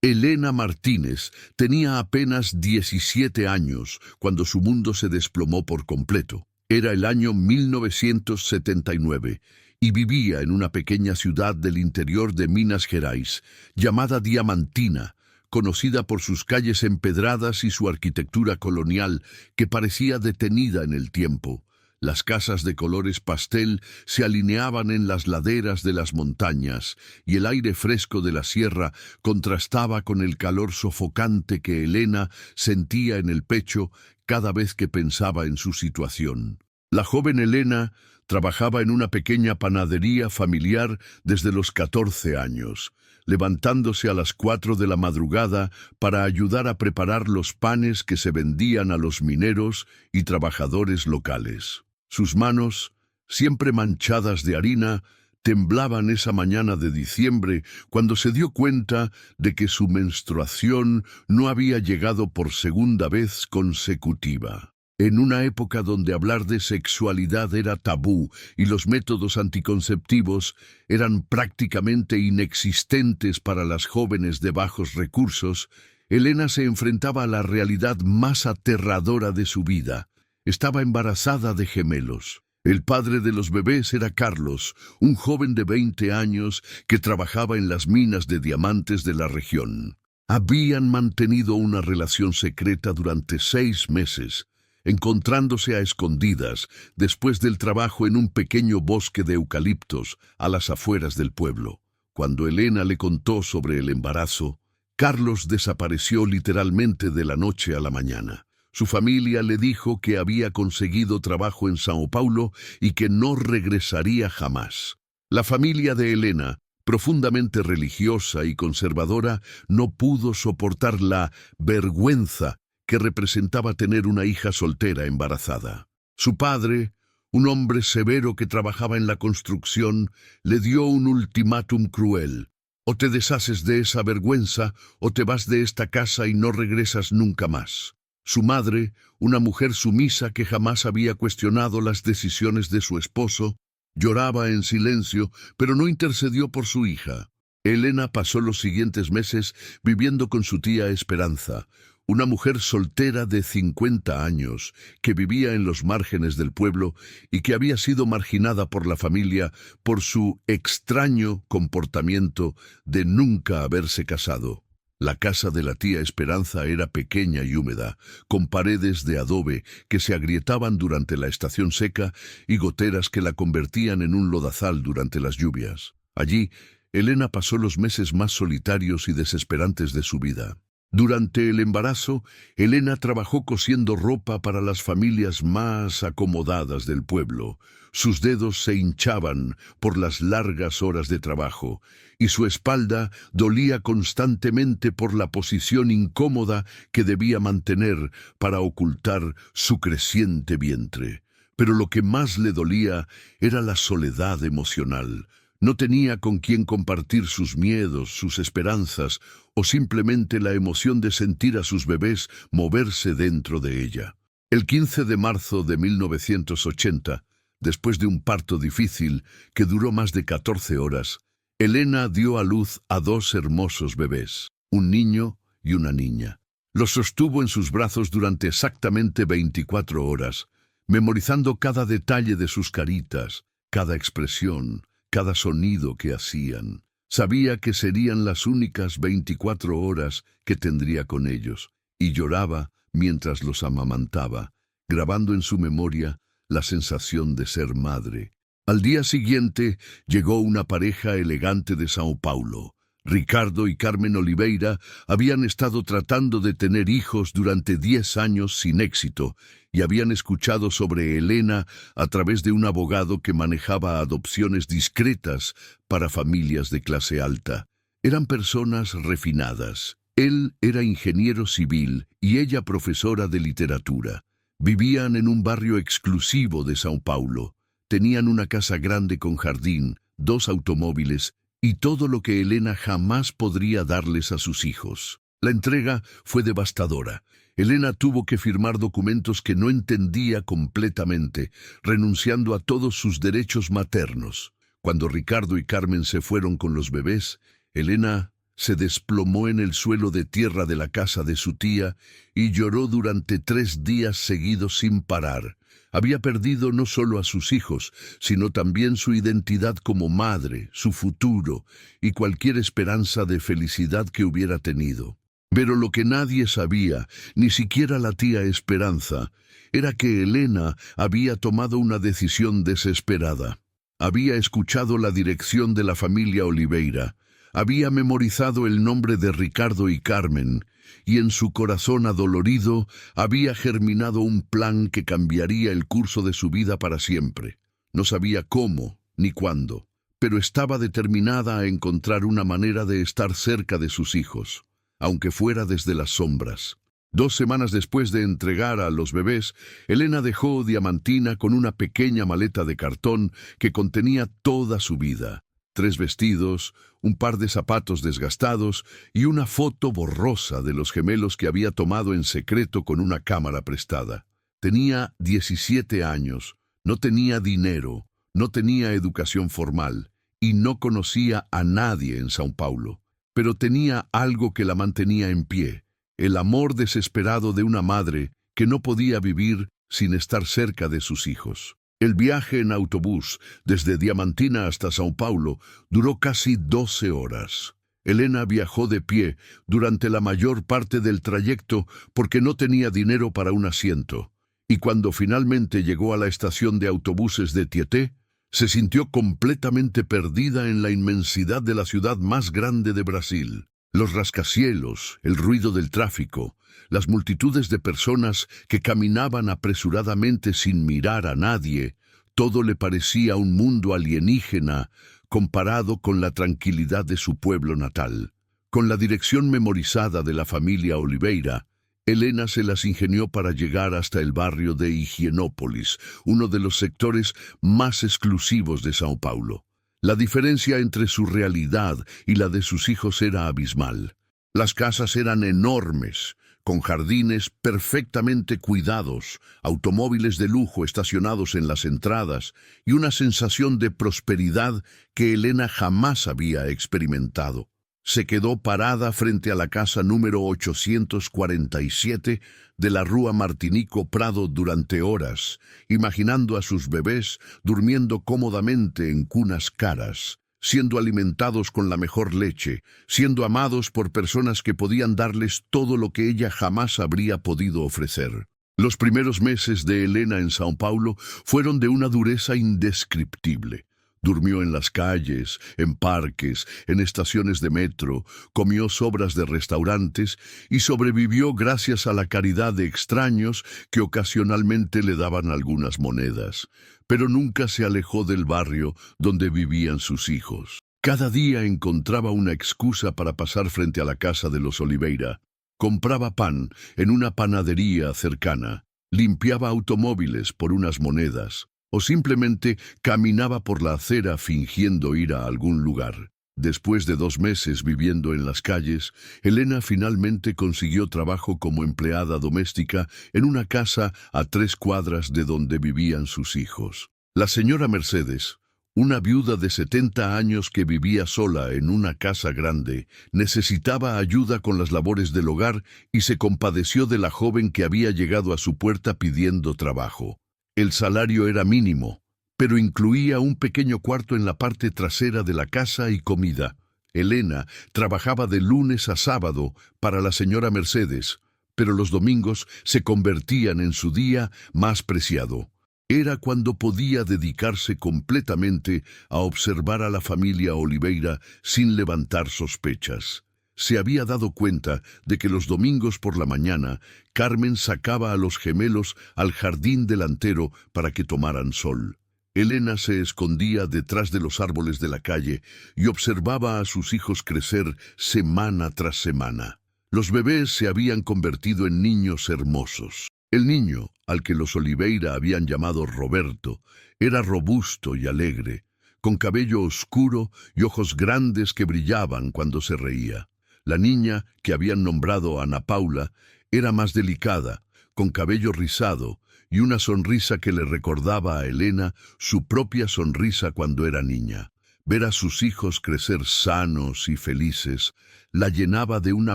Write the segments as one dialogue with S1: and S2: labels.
S1: Elena Martínez tenía apenas 17 años cuando su mundo se desplomó por completo. Era el año 1979 y vivía en una pequeña ciudad del interior de Minas Gerais, llamada Diamantina, conocida por sus calles empedradas y su arquitectura colonial que parecía detenida en el tiempo. Las casas de colores pastel se alineaban en las laderas de las montañas y el aire fresco de la sierra contrastaba con el calor sofocante que Elena sentía en el pecho cada vez que pensaba en su situación. La joven Elena trabajaba en una pequeña panadería familiar desde los 14 años, levantándose a las 4 de la madrugada para ayudar a preparar los panes que se vendían a los mineros y trabajadores locales. Sus manos, siempre manchadas de harina, temblaban esa mañana de diciembre cuando se dio cuenta de que su menstruación no había llegado por segunda vez consecutiva. En una época donde hablar de sexualidad era tabú y los métodos anticonceptivos eran prácticamente inexistentes para las jóvenes de bajos recursos, Elena se enfrentaba a la realidad más aterradora de su vida. Estaba embarazada de gemelos. El padre de los bebés era Carlos, un joven de 20 años que trabajaba en las minas de diamantes de la región. Habían mantenido una relación secreta durante 6 meses, encontrándose a escondidas después del trabajo en un pequeño bosque de eucaliptos a las afueras del pueblo. Cuando Elena le contó sobre el embarazo, Carlos desapareció literalmente de la noche a la mañana. Su familia le dijo que había conseguido trabajo en São Paulo y que no regresaría jamás. La familia de Elena, profundamente religiosa y conservadora, no pudo soportar la vergüenza que representaba tener una hija soltera embarazada. Su padre, un hombre severo que trabajaba en la construcción, le dio un ultimátum cruel. O te deshaces de esa vergüenza o te vas de esta casa y no regresas nunca más. Su madre, una mujer sumisa que jamás había cuestionado las decisiones de su esposo, lloraba en silencio, pero no intercedió por su hija. Elena pasó los siguientes meses viviendo con su tía Esperanza, una mujer soltera de 50 años, que vivía en los márgenes del pueblo y que había sido marginada por la familia por su extraño comportamiento de nunca haberse casado. La casa de la tía Esperanza era pequeña y húmeda, con paredes de adobe que se agrietaban durante la estación seca y goteras que la convertían en un lodazal durante las lluvias. Allí, Elena pasó los meses más solitarios y desesperantes de su vida. Durante el embarazo, Elena trabajó cosiendo ropa para las familias más acomodadas del pueblo. Sus dedos se hinchaban por las largas horas de trabajo, y su espalda dolía constantemente por la posición incómoda que debía mantener para ocultar su creciente vientre. Pero lo que más le dolía era la soledad emocional. No tenía con quién compartir sus miedos, sus esperanzas, o simplemente la emoción de sentir a sus bebés moverse dentro de ella. El 15 de marzo de 1980, después de un parto difícil que duró más de 14 horas, Elena dio a luz a 2 hermosos bebés, un niño y una niña. Los sostuvo en sus brazos durante exactamente 24 horas, memorizando cada detalle de sus caritas, cada expresión, cada sonido que hacían. Sabía que serían las únicas 24 horas que tendría con ellos, y lloraba mientras los amamantaba, grabando en su memoria la sensación de ser madre. Al día siguiente llegó una pareja elegante de São Paulo. Ricardo y Carmen Oliveira habían estado tratando de tener hijos durante 10 años sin éxito y habían escuchado sobre Elena a través de un abogado que manejaba adopciones discretas para familias de clase alta. Eran personas refinadas. Él era ingeniero civil y ella profesora de literatura. Vivían en un barrio exclusivo de São Paulo. Tenían una casa grande con jardín, 2 automóviles y todo lo que Elena jamás podría darles a sus hijos. La entrega fue devastadora. Elena tuvo que firmar documentos que no entendía completamente, renunciando a todos sus derechos maternos. Cuando Ricardo y Carmen se fueron con los bebés, Elena Se desplomó en el suelo de tierra de la casa de su tía y lloró durante 3 días seguidos sin parar. Había perdido no solo a sus hijos, sino también su identidad como madre, su futuro y cualquier esperanza de felicidad que hubiera tenido. Pero lo que nadie sabía, ni siquiera la tía Esperanza, era que Elena había tomado una decisión desesperada. Había escuchado la dirección de la familia Oliveira, había memorizado el nombre de Ricardo y Carmen, y en su corazón adolorido había germinado un plan que cambiaría el curso de su vida para siempre. No sabía cómo ni cuándo, pero estaba determinada a encontrar una manera de estar cerca de sus hijos, aunque fuera desde las sombras. 2 semanas después de entregar a los bebés, Elena dejó Diamantina con una pequeña maleta de cartón que contenía toda su vida. 3 vestidos, un par de zapatos desgastados y una foto borrosa de los gemelos que había tomado en secreto con una cámara prestada. Tenía 17 años, no tenía dinero, no tenía educación formal y no conocía a nadie en São Paulo. Pero tenía algo que la mantenía en pie, el amor desesperado de una madre que no podía vivir sin estar cerca de sus hijos. El viaje en autobús desde Diamantina hasta São Paulo duró casi 12 horas. Elena viajó de pie durante la mayor parte del trayecto porque no tenía dinero para un asiento, y cuando finalmente llegó a la estación de autobuses de Tietê, se sintió completamente perdida en la inmensidad de la ciudad más grande de Brasil. Los rascacielos, el ruido del tráfico, las multitudes de personas que caminaban apresuradamente sin mirar a nadie, todo le parecía un mundo alienígena comparado con la tranquilidad de su pueblo natal. Con la dirección memorizada de la familia Oliveira, Elena se las ingenió para llegar hasta el barrio de Higienópolis, uno de los sectores más exclusivos de São Paulo. La diferencia entre su realidad y la de sus hijos era abismal. Las casas eran enormes, con jardines perfectamente cuidados, automóviles de lujo estacionados en las entradas y una sensación de prosperidad que Elena jamás había experimentado. Se quedó parada frente a la casa número 847 de la Rua Martinico Prado durante horas, imaginando a sus bebés durmiendo cómodamente en cunas caras, siendo alimentados con la mejor leche, siendo amados por personas que podían darles todo lo que ella jamás habría podido ofrecer. Los primeros meses de Elena en São Paulo fueron de una dureza indescriptible. Durmió en las calles, en parques, en estaciones de metro, comió sobras de restaurantes y sobrevivió gracias a la caridad de extraños que ocasionalmente le daban algunas monedas. Pero nunca se alejó del barrio donde vivían sus hijos. Cada día encontraba una excusa para pasar frente a la casa de los Oliveira. Compraba pan en una panadería cercana, limpiaba automóviles por unas monedas, o simplemente caminaba por la acera fingiendo ir a algún lugar. Después de 2 meses viviendo en las calles, Elena finalmente consiguió trabajo como empleada doméstica en una casa a 3 cuadras de donde vivían sus hijos. La señora Mercedes, una viuda de 70 años que vivía sola en una casa grande, necesitaba ayuda con las labores del hogar y se compadeció de la joven que había llegado a su puerta pidiendo trabajo. El salario era mínimo, pero incluía un pequeño cuarto en la parte trasera de la casa y comida. Elena trabajaba de lunes a sábado para la señora Mercedes, pero los domingos se convertían en su día más preciado. Era cuando podía dedicarse completamente a observar a la familia Oliveira sin levantar sospechas. Se había dado cuenta de que los domingos por la mañana Carmen sacaba a los gemelos al jardín delantero para que tomaran sol. Elena se escondía detrás de los árboles de la calle y observaba a sus hijos crecer semana tras semana. Los bebés se habían convertido en niños hermosos. El niño, al que los Oliveira habían llamado Roberto, era robusto y alegre, con cabello oscuro y ojos grandes que brillaban cuando se reía. La niña, que habían nombrado Ana Paula, era más delicada, con cabello rizado y una sonrisa que le recordaba a Elena su propia sonrisa cuando era niña. Ver a sus hijos crecer sanos y felices la llenaba de una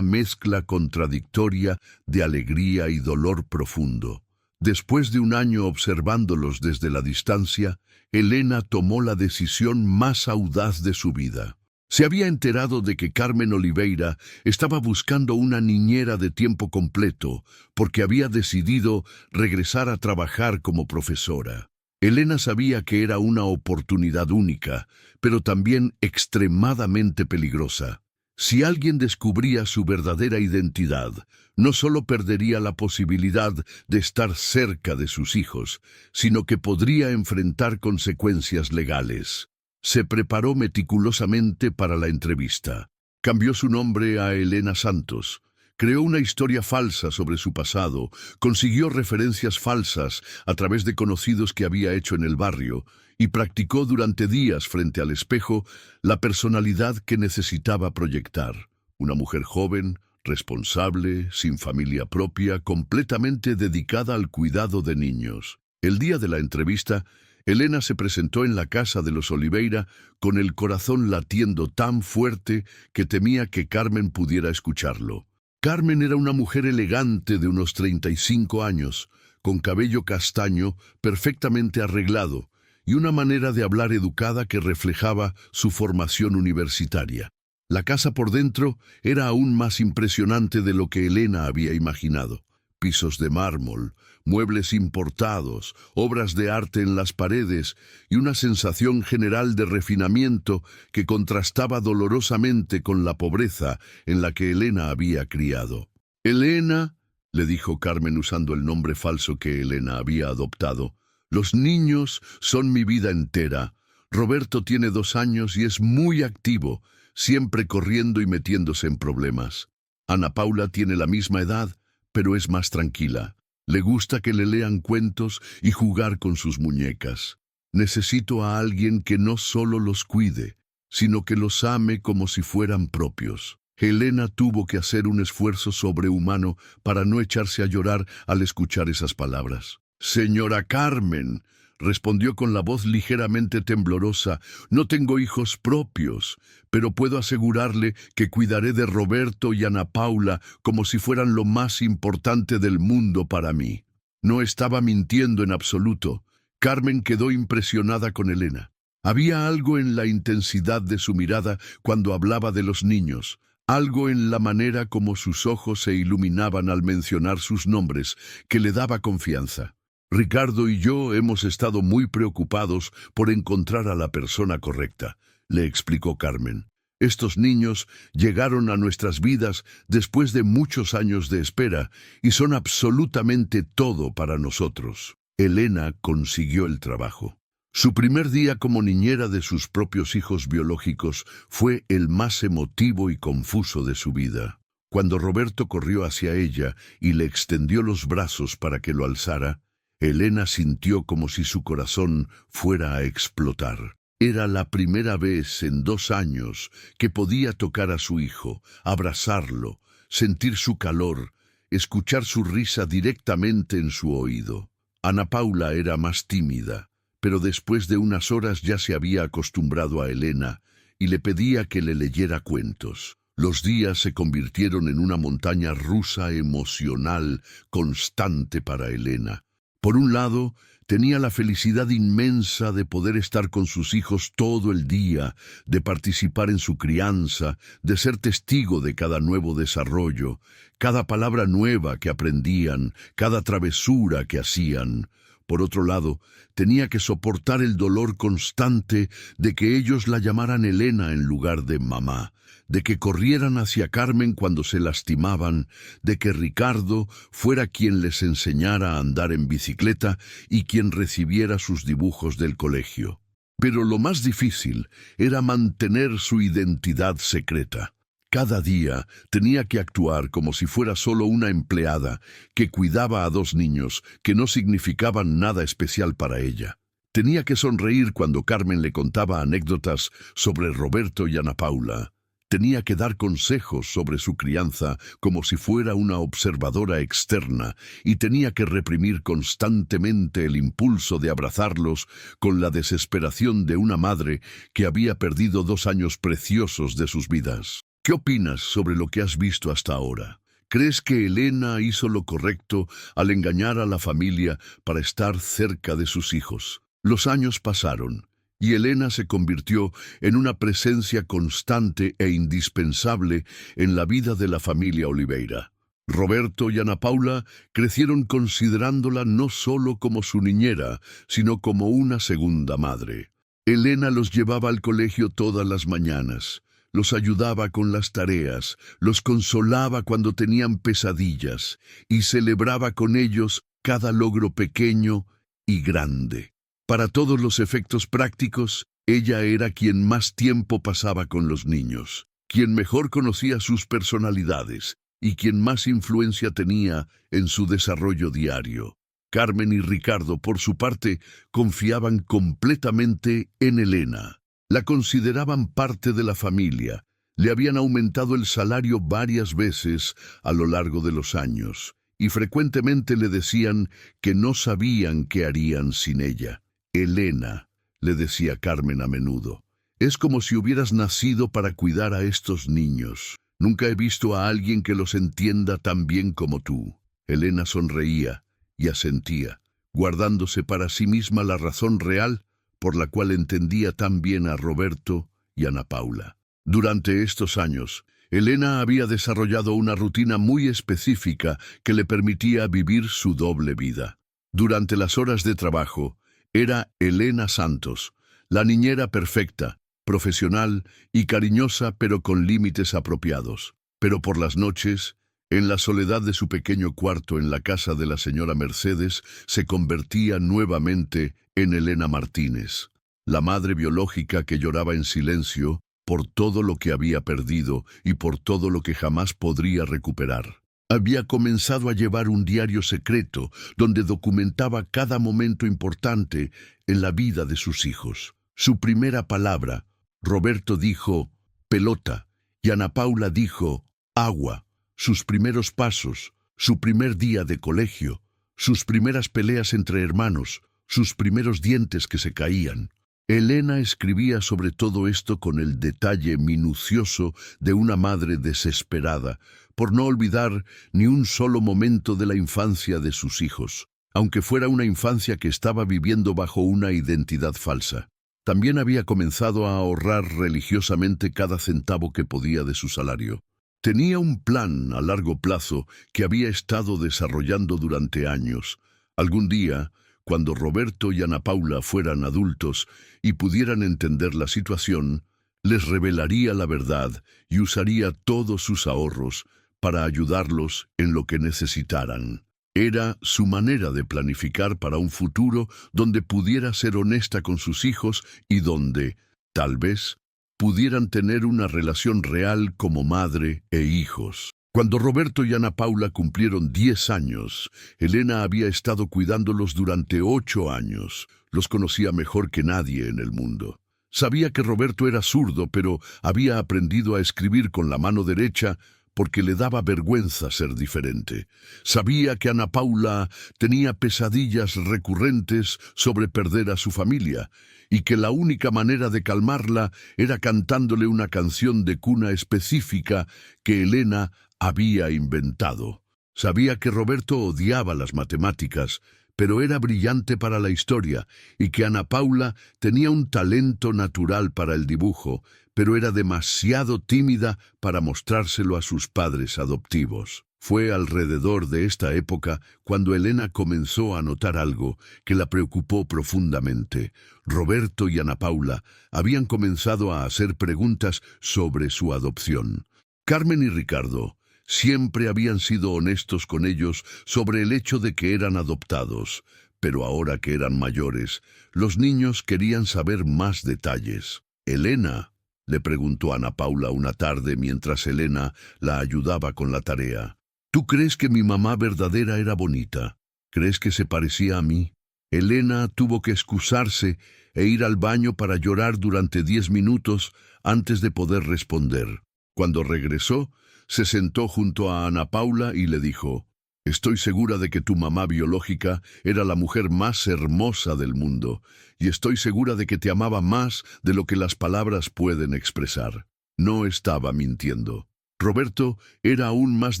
S1: mezcla contradictoria de alegría y dolor profundo. Después de un año observándolos desde la distancia, Elena tomó la decisión más audaz de su vida. Se había enterado de que Carmen Oliveira estaba buscando una niñera de tiempo completo porque había decidido regresar a trabajar como profesora. Elena sabía que era una oportunidad única, pero también extremadamente peligrosa. Si alguien descubría su verdadera identidad, no solo perdería la posibilidad de estar cerca de sus hijos, sino que podría enfrentar consecuencias legales. Se preparó meticulosamente para la entrevista. Cambió su nombre a Elena Santos. Creó una historia falsa sobre su pasado, consiguió referencias falsas a través de conocidos que había hecho en el barrio y practicó durante días frente al espejo la personalidad que necesitaba proyectar. Una mujer joven, responsable, sin familia propia, completamente dedicada al cuidado de niños. El día de la entrevista, Elena se presentó en la casa de los Oliveira con el corazón latiendo tan fuerte que temía que Carmen pudiera escucharlo. Carmen era una mujer elegante de unos 35 años, con cabello castaño, perfectamente arreglado, y una manera de hablar educada que reflejaba su formación universitaria. La casa por dentro era aún más impresionante de lo que Elena había imaginado. Pisos de mármol, muebles importados, obras de arte en las paredes y una sensación general de refinamiento que contrastaba dolorosamente con la pobreza en la que Elena había criado. «Elena», le dijo Carmen usando el nombre falso que Elena había adoptado, «los niños son mi vida entera. Roberto tiene 2 años y es muy activo, siempre corriendo y metiéndose en problemas. Ana Paula tiene la misma edad, pero es más tranquila. Le gusta que le lean cuentos y jugar con sus muñecas. Necesito a alguien que no solo los cuide, sino que los ame como si fueran propios». Elena tuvo que hacer un esfuerzo sobrehumano para no echarse a llorar al escuchar esas palabras. «Señora Carmen», respondió con la voz ligeramente temblorosa, «no tengo hijos propios, pero puedo asegurarle que cuidaré de Roberto y Ana Paula como si fueran lo más importante del mundo para mí». No estaba mintiendo en absoluto. Carmen quedó impresionada con Elena. Había algo en la intensidad de su mirada cuando hablaba de los niños, algo en la manera como sus ojos se iluminaban al mencionar sus nombres, que le daba confianza. «Ricardo y yo hemos estado muy preocupados por encontrar a la persona correcta», le explicó Carmen. «Estos niños llegaron a nuestras vidas después de muchos años de espera y son absolutamente todo para nosotros». Elena consiguió el trabajo. Su primer día como niñera de sus propios hijos biológicos fue el más emotivo y confuso de su vida. Cuando Roberto corrió hacia ella y le extendió los brazos para que lo alzara, Elena sintió como si su corazón fuera a explotar. Era la primera vez en 2 años que podía tocar a su hijo, abrazarlo, sentir su calor, escuchar su risa directamente en su oído. Ana Paula era más tímida, pero después de unas horas ya se había acostumbrado a Elena y le pedía que le leyera cuentos. Los días se convirtieron en una montaña rusa emocional constante para Elena. Por un lado, tenía la felicidad inmensa de poder estar con sus hijos todo el día, de participar en su crianza, de ser testigo de cada nuevo desarrollo, cada palabra nueva que aprendían, cada travesura que hacían. Por otro lado, tenía que soportar el dolor constante de que ellos la llamaran Elena en lugar de mamá, de que corrieran hacia Carmen cuando se lastimaban, de que Ricardo fuera quien les enseñara a andar en bicicleta y quien recibiera sus dibujos del colegio. Pero lo más difícil era mantener su identidad secreta. Cada día tenía que actuar como si fuera solo una empleada que cuidaba a 2 niños que no significaban nada especial para ella. Tenía que sonreír cuando Carmen le contaba anécdotas sobre Roberto y Ana Paula. Tenía que dar consejos sobre su crianza como si fuera una observadora externa y tenía que reprimir constantemente el impulso de abrazarlos con la desesperación de una madre que había perdido 2 años preciosos de sus vidas. ¿Qué opinas sobre lo que has visto hasta ahora? ¿Crees que Elena hizo lo correcto al engañar a la familia para estar cerca de sus hijos? Los años pasaron y Elena se convirtió en una presencia constante e indispensable en la vida de la familia Oliveira. Roberto y Ana Paula crecieron considerándola no solo como su niñera, sino como una segunda madre. Elena los llevaba al colegio todas las mañanas, los ayudaba con las tareas, los consolaba cuando tenían pesadillas y celebraba con ellos cada logro pequeño y grande. Para todos los efectos prácticos, ella era quien más tiempo pasaba con los niños, quien mejor conocía sus personalidades y quien más influencia tenía en su desarrollo diario. Carmen y Ricardo, por su parte, confiaban completamente en Elena. La consideraban parte de la familia. Le habían aumentado el salario varias veces a lo largo de los años y frecuentemente le decían que no sabían qué harían sin ella. Elena, le decía Carmen a menudo, es como si hubieras nacido para cuidar a estos niños. Nunca he visto a alguien que los entienda tan bien como tú. Elena sonreía y asentía, guardándose para sí misma la razón real por la cual entendía tan bien a Roberto y Ana Paula. Durante estos años, Elena había desarrollado una rutina muy específica que le permitía vivir su doble vida. Durante las horas de trabajo, era Elena Santos, la niñera perfecta, profesional y cariñosa pero con límites apropiados. Pero por las noches, en la soledad de su pequeño cuarto en la casa de la señora Mercedes, se convertía nuevamente en Elena Martínez, la madre biológica que lloraba en silencio por todo lo que había perdido y por todo lo que jamás podría recuperar. Había comenzado a llevar un diario secreto donde documentaba cada momento importante en la vida de sus hijos. Su primera palabra, Roberto dijo pelota y Ana Paula dijo agua. Sus primeros pasos, su primer día de colegio, sus primeras peleas entre hermanos, sus primeros dientes que se caían. Elena escribía sobre todo esto con el detalle minucioso de una madre desesperada por no olvidar ni un solo momento de la infancia de sus hijos, aunque fuera una infancia que estaba viviendo bajo una identidad falsa. También había comenzado a ahorrar religiosamente cada centavo que podía de su salario. Tenía un plan a largo plazo que había estado desarrollando durante años. Algún día, cuando Roberto y Ana Paula fueran adultos y pudieran entender la situación, les revelaría la verdad y usaría todos sus ahorros para ayudarlos en lo que necesitaran. Era su manera de planificar para un futuro donde pudiera ser honesta con sus hijos y donde, tal vez, pudieran tener una relación real como madre e hijos. Cuando Roberto y Ana Paula cumplieron 10 años, Elena había estado cuidándolos durante 8 años. Los conocía mejor que nadie en el mundo. Sabía que Roberto era zurdo, pero había aprendido a escribir con la mano derecha porque le daba vergüenza ser diferente. Sabía que Ana Paula tenía pesadillas recurrentes sobre perder a su familia y que la única manera de calmarla era cantándole una canción de cuna específica que Elena había inventado. Sabía que Roberto odiaba las matemáticas, pero era brillante para la historia y que Ana Paula tenía un talento natural para el dibujo, pero era demasiado tímida para mostrárselo a sus padres adoptivos. Fue alrededor de esta época cuando Elena comenzó a notar algo que la preocupó profundamente. Roberto y Ana Paula habían comenzado a hacer preguntas sobre su adopción. Carmen y Ricardo siempre habían sido honestos con ellos sobre el hecho de que eran adoptados, pero ahora que eran mayores, los niños querían saber más detalles. Elena, le preguntó a Ana Paula una tarde mientras Elena la ayudaba con la tarea. ¿Tú crees que mi mamá verdadera era bonita? ¿Crees que se parecía a mí? Elena tuvo que excusarse e ir al baño para llorar durante 10 minutos antes de poder responder. Cuando regresó, se sentó junto a Ana Paula y le dijo: «Estoy segura de que tu mamá biológica era la mujer más hermosa del mundo, y estoy segura de que te amaba más de lo que las palabras pueden expresar». No estaba mintiendo. Roberto era aún más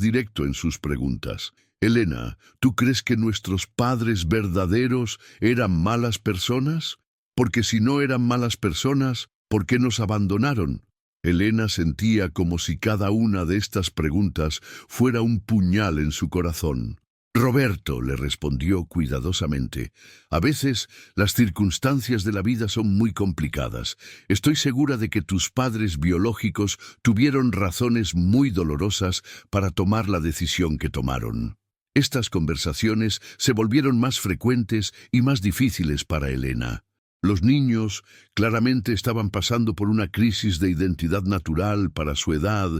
S1: directo en sus preguntas. «Elena, ¿tú crees que nuestros padres verdaderos eran malas personas? Porque si no eran malas personas, ¿por qué nos abandonaron?». Elena sentía como si cada una de estas preguntas fuera un puñal en su corazón. «Roberto», le respondió cuidadosamente, «a veces las circunstancias de la vida son muy complicadas. Estoy segura de que tus padres biológicos tuvieron razones muy dolorosas para tomar la decisión que tomaron». Estas conversaciones se volvieron más frecuentes y más difíciles para Elena. Los niños claramente estaban pasando por una crisis de identidad natural para su edad,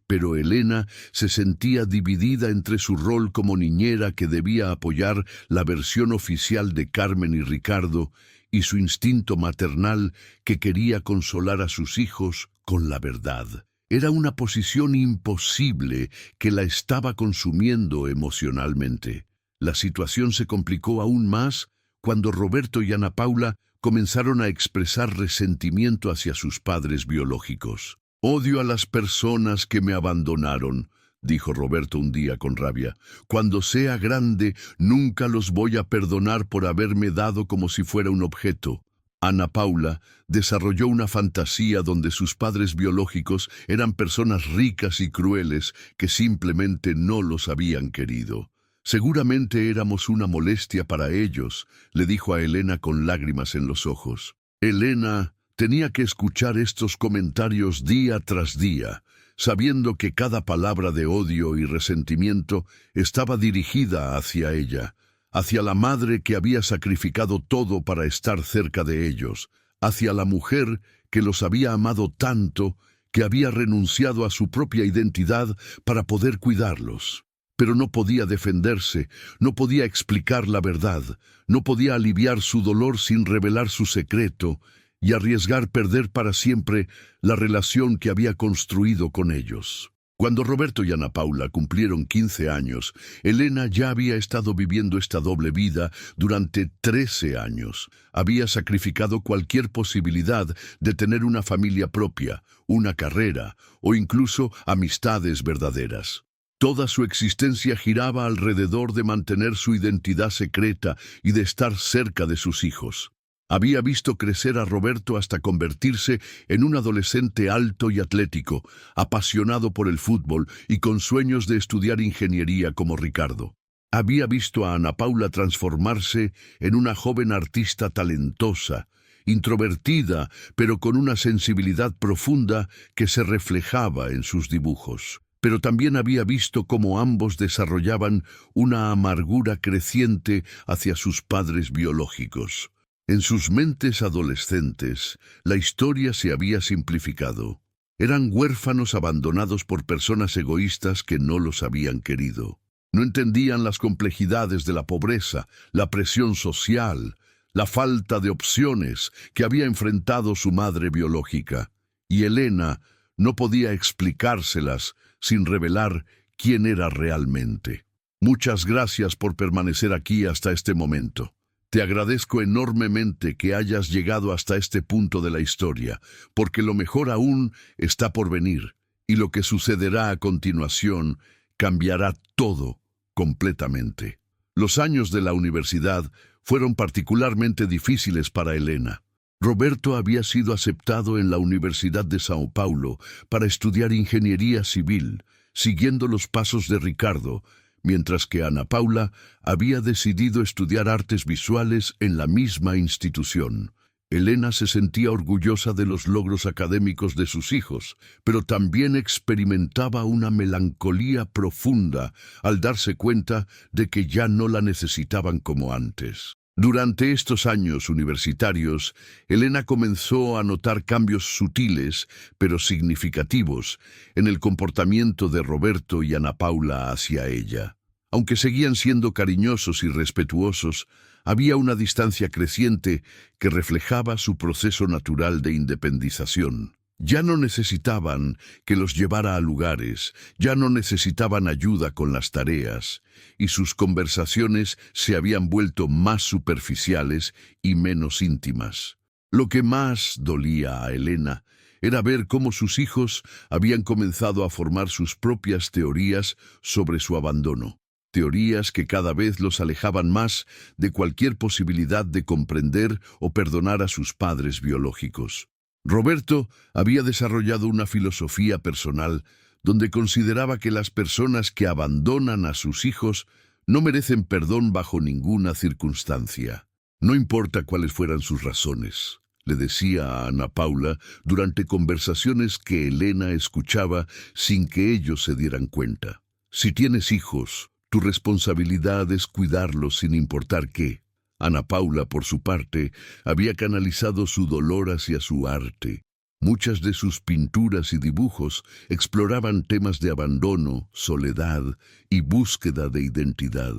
S1: pero Elena se sentía dividida entre su rol como niñera que debía apoyar la versión oficial de Carmen y Ricardo y su instinto maternal que quería consolar a sus hijos con la verdad. Era una posición imposible que la estaba consumiendo emocionalmente. La situación se complicó aún más cuando Roberto y Ana Paula comenzaron a expresar resentimiento hacia sus padres biológicos. «Odio a las personas que me abandonaron», dijo Roberto un día con rabia. «Cuando sea grande, nunca los voy a perdonar por haberme dado como si fuera un objeto». Ana Paula desarrolló una fantasía donde sus padres biológicos eran personas ricas y crueles que simplemente no los habían querido. «Seguramente éramos una molestia para ellos», le dijo a Elena con lágrimas en los ojos. Elena tenía que escuchar estos comentarios día tras día, sabiendo que cada palabra de odio y resentimiento estaba dirigida hacia ella, hacia la madre que había sacrificado todo para estar cerca de ellos, hacia la mujer que los había amado tanto que había renunciado a su propia identidad para poder cuidarlos. Pero no podía defenderse, no podía explicar la verdad, no podía aliviar su dolor sin revelar su secreto y arriesgar perder para siempre la relación que había construido con ellos. Cuando Roberto y Ana Paula cumplieron 15 años, Elena ya había estado viviendo esta doble vida durante 13 años. Había sacrificado cualquier posibilidad de tener una familia propia, una carrera o incluso amistades verdaderas. Toda su existencia giraba alrededor de mantener su identidad secreta y de estar cerca de sus hijos. Había visto crecer a Roberto hasta convertirse en un adolescente alto y atlético, apasionado por el fútbol y con sueños de estudiar ingeniería como Ricardo. Había visto a Ana Paula transformarse en una joven artista talentosa, introvertida, pero con una sensibilidad profunda que se reflejaba en sus dibujos. Pero también había visto cómo ambos desarrollaban una amargura creciente hacia sus padres biológicos. En sus mentes adolescentes, la historia se había simplificado. Eran huérfanos abandonados por personas egoístas que no los habían querido. No entendían las complejidades de la pobreza, la presión social, la falta de opciones que había enfrentado su madre biológica. Y Elena no podía explicárselas sin revelar quién era realmente. «Muchas gracias por permanecer aquí hasta este momento. Te agradezco enormemente que hayas llegado hasta este punto de la historia, porque lo mejor aún está por venir, y lo que sucederá a continuación cambiará todo completamente». Los años de la universidad fueron particularmente difíciles para Elena. Roberto había sido aceptado en la Universidad de São Paulo para estudiar ingeniería civil, siguiendo los pasos de Ricardo, mientras que Ana Paula había decidido estudiar artes visuales en la misma institución. Elena se sentía orgullosa de los logros académicos de sus hijos, pero también experimentaba una melancolía profunda al darse cuenta de que ya no la necesitaban como antes. Durante estos años universitarios, Elena comenzó a notar cambios sutiles, pero significativos, en el comportamiento de Roberto y Ana Paula hacia ella. Aunque seguían siendo cariñosos y respetuosos, había una distancia creciente que reflejaba su proceso natural de independización. Ya no necesitaban que los llevara a lugares, ya no necesitaban ayuda con las tareas, y sus conversaciones se habían vuelto más superficiales y menos íntimas. Lo que más dolía a Elena era ver cómo sus hijos habían comenzado a formar sus propias teorías sobre su abandono, teorías que cada vez los alejaban más de cualquier posibilidad de comprender o perdonar a sus padres biológicos. Roberto había desarrollado una filosofía personal donde consideraba que las personas que abandonan a sus hijos no merecen perdón bajo ninguna circunstancia. No importa cuáles fueran sus razones, le decía a Ana Paula durante conversaciones que Elena escuchaba sin que ellos se dieran cuenta. Si tienes hijos, tu responsabilidad es cuidarlos sin importar qué. Ana Paula, por su parte, había canalizado su dolor hacia su arte. Muchas de sus pinturas y dibujos exploraban temas de abandono, soledad y búsqueda de identidad.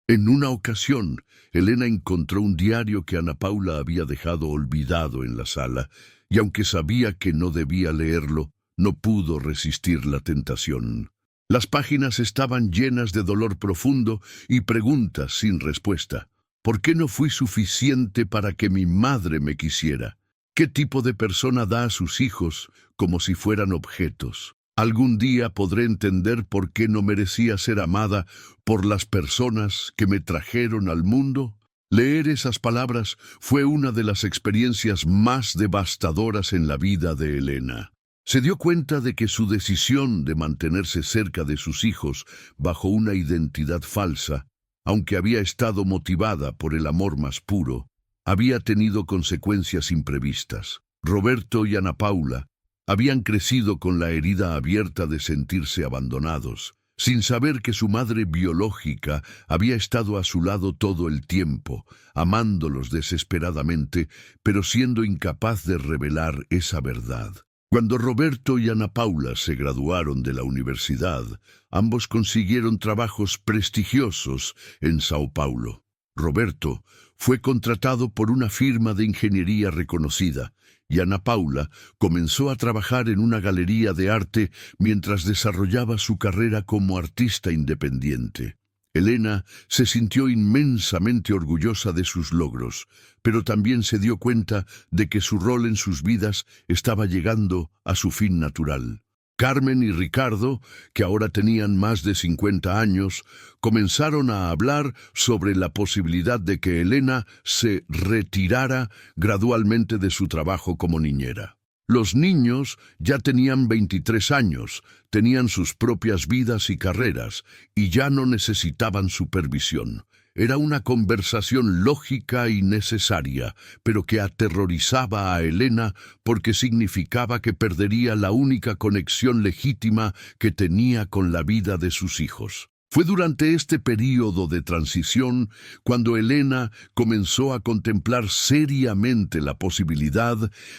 S1: En una ocasión, Elena encontró un diario que Ana Paula había dejado olvidado en la sala, y aunque sabía que no debía leerlo, no pudo resistir la tentación. Las páginas estaban llenas de dolor profundo y preguntas sin respuesta. ¿Por qué no fui suficiente para que mi madre me quisiera? ¿Qué tipo de persona da a sus hijos como si fueran objetos? ¿Algún día podré entender por qué no merecía ser amada por las personas que me trajeron al mundo? Leer esas palabras fue una de las experiencias más devastadoras en la vida de Elena. Se dio cuenta de que su decisión de mantenerse cerca de sus hijos bajo una identidad falsa, aunque había estado motivada por el amor más puro, había tenido consecuencias imprevistas. Roberto y Ana Paula habían crecido con la herida abierta de sentirse abandonados, sin saber que su madre biológica había estado a su lado todo el tiempo, amándolos desesperadamente, pero siendo incapaz de revelar esa verdad. Cuando Roberto y Ana Paula se graduaron de la universidad, ambos consiguieron trabajos prestigiosos en Sao Paulo. Roberto fue contratado por una firma de ingeniería reconocida, y Ana Paula comenzó a trabajar en una galería de arte mientras desarrollaba su carrera como artista independiente. Elena se sintió inmensamente orgullosa de sus logros, pero también se dio cuenta de que su rol en sus vidas estaba llegando a su fin natural. Carmen y Ricardo, que ahora tenían más de 50 años, comenzaron a hablar sobre la posibilidad de que Elena se retirara gradualmente de su trabajo como niñera. Los niños ya tenían 23 años, tenían sus propias vidas y carreras, y ya no necesitaban supervisión. Era una conversación lógica y necesaria, pero que aterrorizaba a Elena porque significaba que perdería la única conexión legítima que tenía con la vida de sus hijos. Fue durante este período de transición cuando Elena comenzó a contemplar seriamente la posibilidad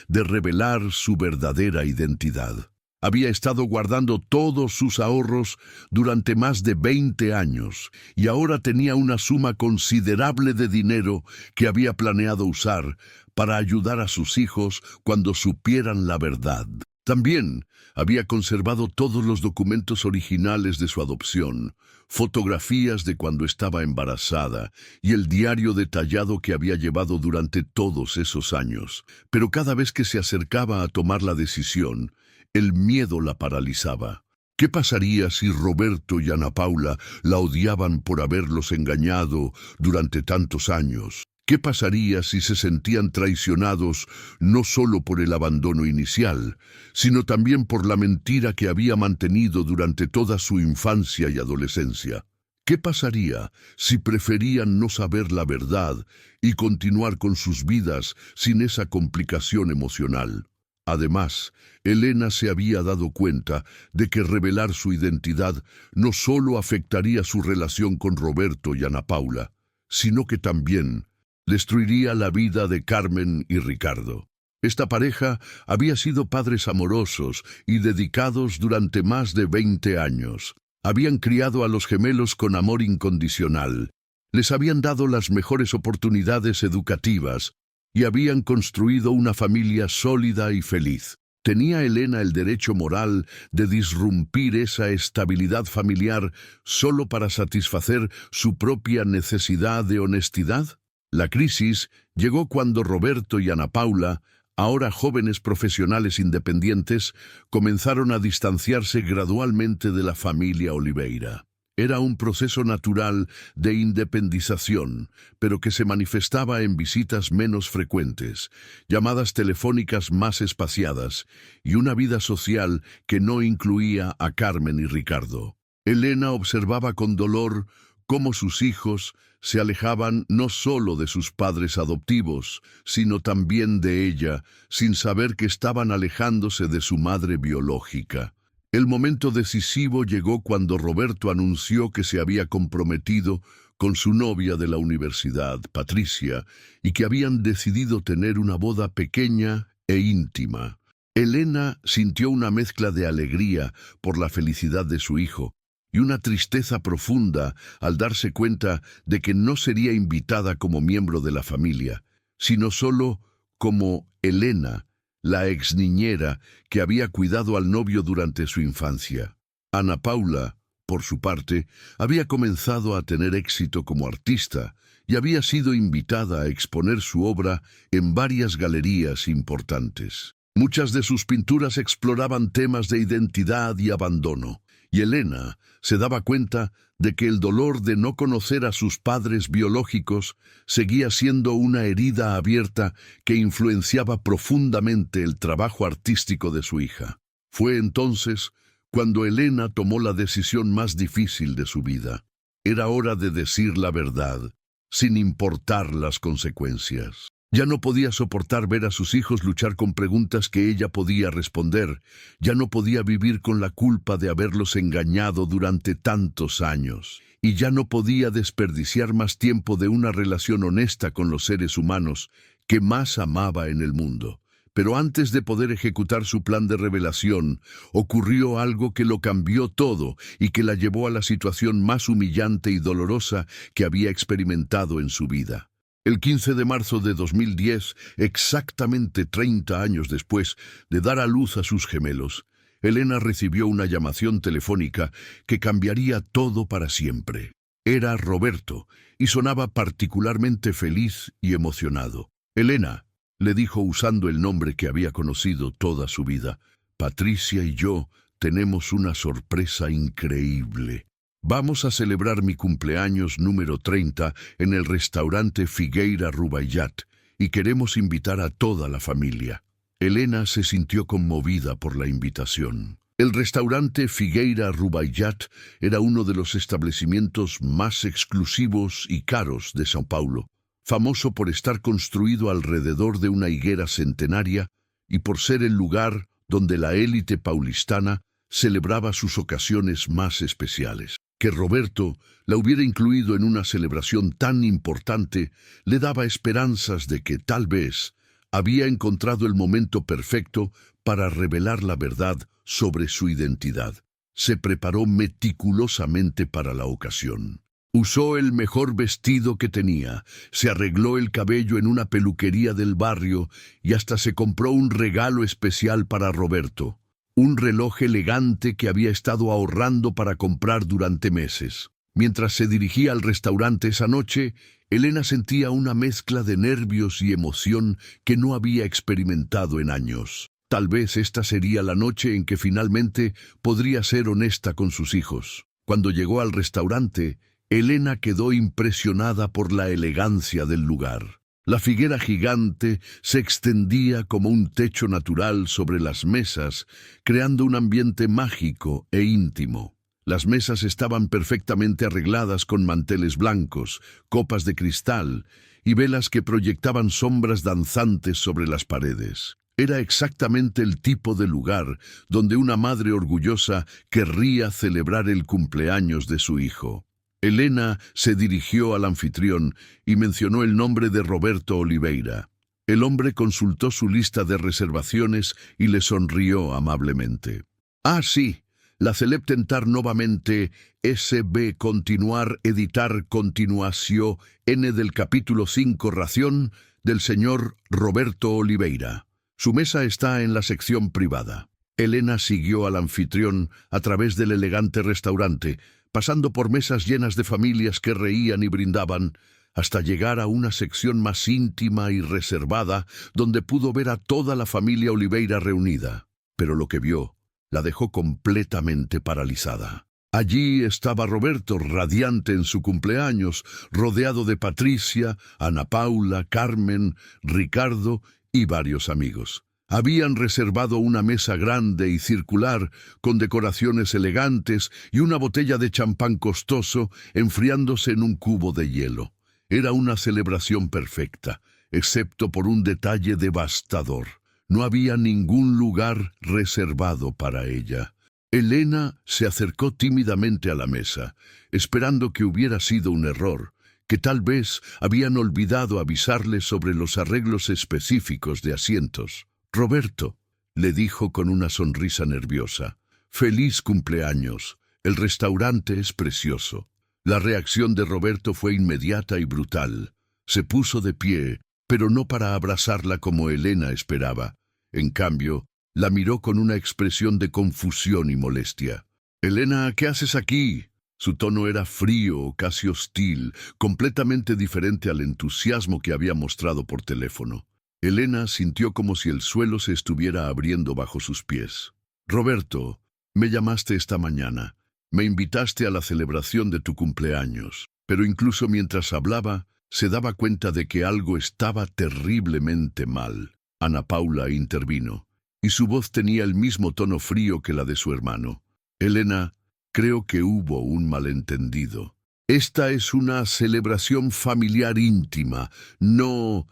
S1: de revelar su verdadera identidad. Había estado guardando todos sus ahorros durante más de 20 años y ahora tenía una suma considerable de dinero que había planeado usar para ayudar a sus hijos cuando supieran la verdad. También había conservado todos los documentos originales de su adopción, fotografías de cuando estaba embarazada y el diario detallado que había llevado durante todos esos años. Pero cada vez que se acercaba a tomar la decisión, el miedo la paralizaba. ¿Qué pasaría si Roberto y Ana Paula la odiaban por haberlos engañado durante tantos años? ¿Qué pasaría si se sentían traicionados no solo por el abandono inicial, sino también por la mentira que había mantenido durante toda su infancia y adolescencia? ¿Qué pasaría si preferían no saber la verdad y continuar con sus vidas sin esa complicación emocional? Además, Elena se había dado cuenta de que revelar su identidad no solo afectaría su relación con Roberto y Ana Paula, sino que también destruiría la vida de Carmen y Ricardo. Esta pareja había sido padres amorosos y dedicados durante más de 20 años. Habían criado a los gemelos con amor incondicional, les habían dado las mejores oportunidades educativas y habían construido una familia sólida y feliz. ¿Tenía Elena el derecho moral de disrumpir esa estabilidad familiar solo para satisfacer su propia necesidad de honestidad? La crisis llegó cuando Roberto y Ana Paula, ahora jóvenes profesionales independientes, comenzaron a distanciarse gradualmente de la familia Oliveira. Era un proceso natural de independización, pero que se manifestaba en visitas menos frecuentes, llamadas telefónicas más espaciadas y una vida social que no incluía a Carmen y Ricardo. Elena observaba con dolor cómo sus hijos se alejaban no solo de sus padres adoptivos, sino también de ella, sin saber que estaban alejándose de su madre biológica. El momento decisivo llegó cuando Roberto anunció que se había comprometido con su novia de la universidad, Patricia, y que habían decidido tener una boda pequeña e íntima. Elena sintió una mezcla de alegría por la felicidad de su hijo y una tristeza profunda al darse cuenta de que no sería invitada como miembro de la familia, sino solo como Elena, la exniñera que había cuidado al novio durante su infancia. Ana Paula, por su parte, había comenzado a tener éxito como artista y había sido invitada a exponer su obra en varias galerías importantes. Muchas de sus pinturas exploraban temas de identidad y abandono, y Elena se daba cuenta de que el dolor de no conocer a sus padres biológicos seguía siendo una herida abierta que influenciaba profundamente el trabajo artístico de su hija. Fue entonces cuando Elena tomó la decisión más difícil de su vida. Era hora de decir la verdad, sin importar las consecuencias. Ya no podía soportar ver a sus hijos luchar con preguntas que ella podía responder. Ya no podía vivir con la culpa de haberlos engañado durante tantos años. Y ya no podía desperdiciar más tiempo de una relación honesta con los seres humanos que más amaba en el mundo. Pero antes de poder ejecutar su plan de revelación, ocurrió algo que lo cambió todo y que la llevó a la situación más humillante y dolorosa que había experimentado en su vida. El 15 de marzo de 2010, exactamente 30 años después de dar a luz a sus gemelos, Elena recibió una llamación telefónica que cambiaría todo para siempre. Era Roberto y sonaba particularmente feliz y emocionado. «Elena», le dijo usando el nombre que había conocido toda su vida, «Patricia y yo tenemos una sorpresa increíble. Vamos a celebrar mi cumpleaños número 30 en el restaurante Figueira Rubaiyat y queremos invitar a toda la familia». Elena se sintió conmovida por la invitación. El restaurante Figueira Rubaiyat era uno de los establecimientos más exclusivos y caros de São Paulo, famoso por estar construido alrededor de una higuera centenaria y por ser el lugar donde la élite paulistana celebraba sus ocasiones más especiales. Que Roberto la hubiera incluido en una celebración tan importante le daba esperanzas de que tal vez había encontrado el momento perfecto para revelar la verdad sobre su identidad. Se preparó meticulosamente para la ocasión. Usó el mejor vestido que tenía, se arregló el cabello en una peluquería del barrio y hasta se compró un regalo especial para Roberto. Un reloj elegante que había estado ahorrando para comprar durante meses. Mientras se dirigía al restaurante esa noche, Elena sentía una mezcla de nervios y emoción que no había experimentado en años. Tal vez esta sería la noche en que finalmente podría ser honesta con sus hijos. Cuando llegó al restaurante, Elena quedó impresionada por la elegancia del lugar. La figuera gigante se extendía como un techo natural sobre las mesas, creando un ambiente mágico e íntimo. Las mesas estaban perfectamente arregladas con manteles blancos, copas de cristal y velas que proyectaban sombras danzantes sobre las paredes. Era exactamente el tipo de lugar donde una madre orgullosa querría celebrar el cumpleaños de su hijo. Elena se dirigió al anfitrión y mencionó el nombre de Roberto Oliveira. El hombre consultó su lista de reservaciones y le sonrió amablemente. «Ah, sí, la celeb tentar novamente SB continuar editar continuación N del capítulo 5 ración del señor Roberto Oliveira». Su mesa está en la sección privada. Elena siguió al anfitrión a través del elegante restaurante, pasando por mesas llenas de familias que reían y brindaban, hasta llegar a una sección más íntima y reservada, donde pudo ver a toda la familia Oliveira reunida. Pero lo que vio la dejó completamente paralizada. Allí estaba Roberto, radiante en su cumpleaños, rodeado de Patricia, Ana Paula, Carmen, Ricardo y varios amigos. Habían reservado una mesa grande y circular, con decoraciones elegantes y una botella de champán costoso enfriándose en un cubo de hielo. Era una celebración perfecta, excepto por un detalle devastador. No había ningún lugar reservado para ella. Elena se acercó tímidamente a la mesa, esperando que hubiera sido un error, que tal vez habían olvidado avisarle sobre los arreglos específicos de asientos. «Roberto», le dijo con una sonrisa nerviosa, «feliz cumpleaños. El restaurante es precioso». La reacción de Roberto fue inmediata y brutal. Se puso de pie, pero no para abrazarla como Elena esperaba. En cambio, la miró con una expresión de confusión y molestia. «Elena, ¿qué haces aquí?» Su tono era frío, casi hostil, completamente diferente al entusiasmo que había mostrado por teléfono. Elena sintió como si el suelo se estuviera abriendo bajo sus pies. «Roberto, me llamaste esta mañana. Me invitaste a la celebración de tu cumpleaños». Pero incluso mientras hablaba, se daba cuenta de que algo estaba terriblemente mal. Ana Paula intervino, y su voz tenía el mismo tono frío que la de su hermano. «Elena, creo que hubo un malentendido. Esta es una celebración familiar íntima. No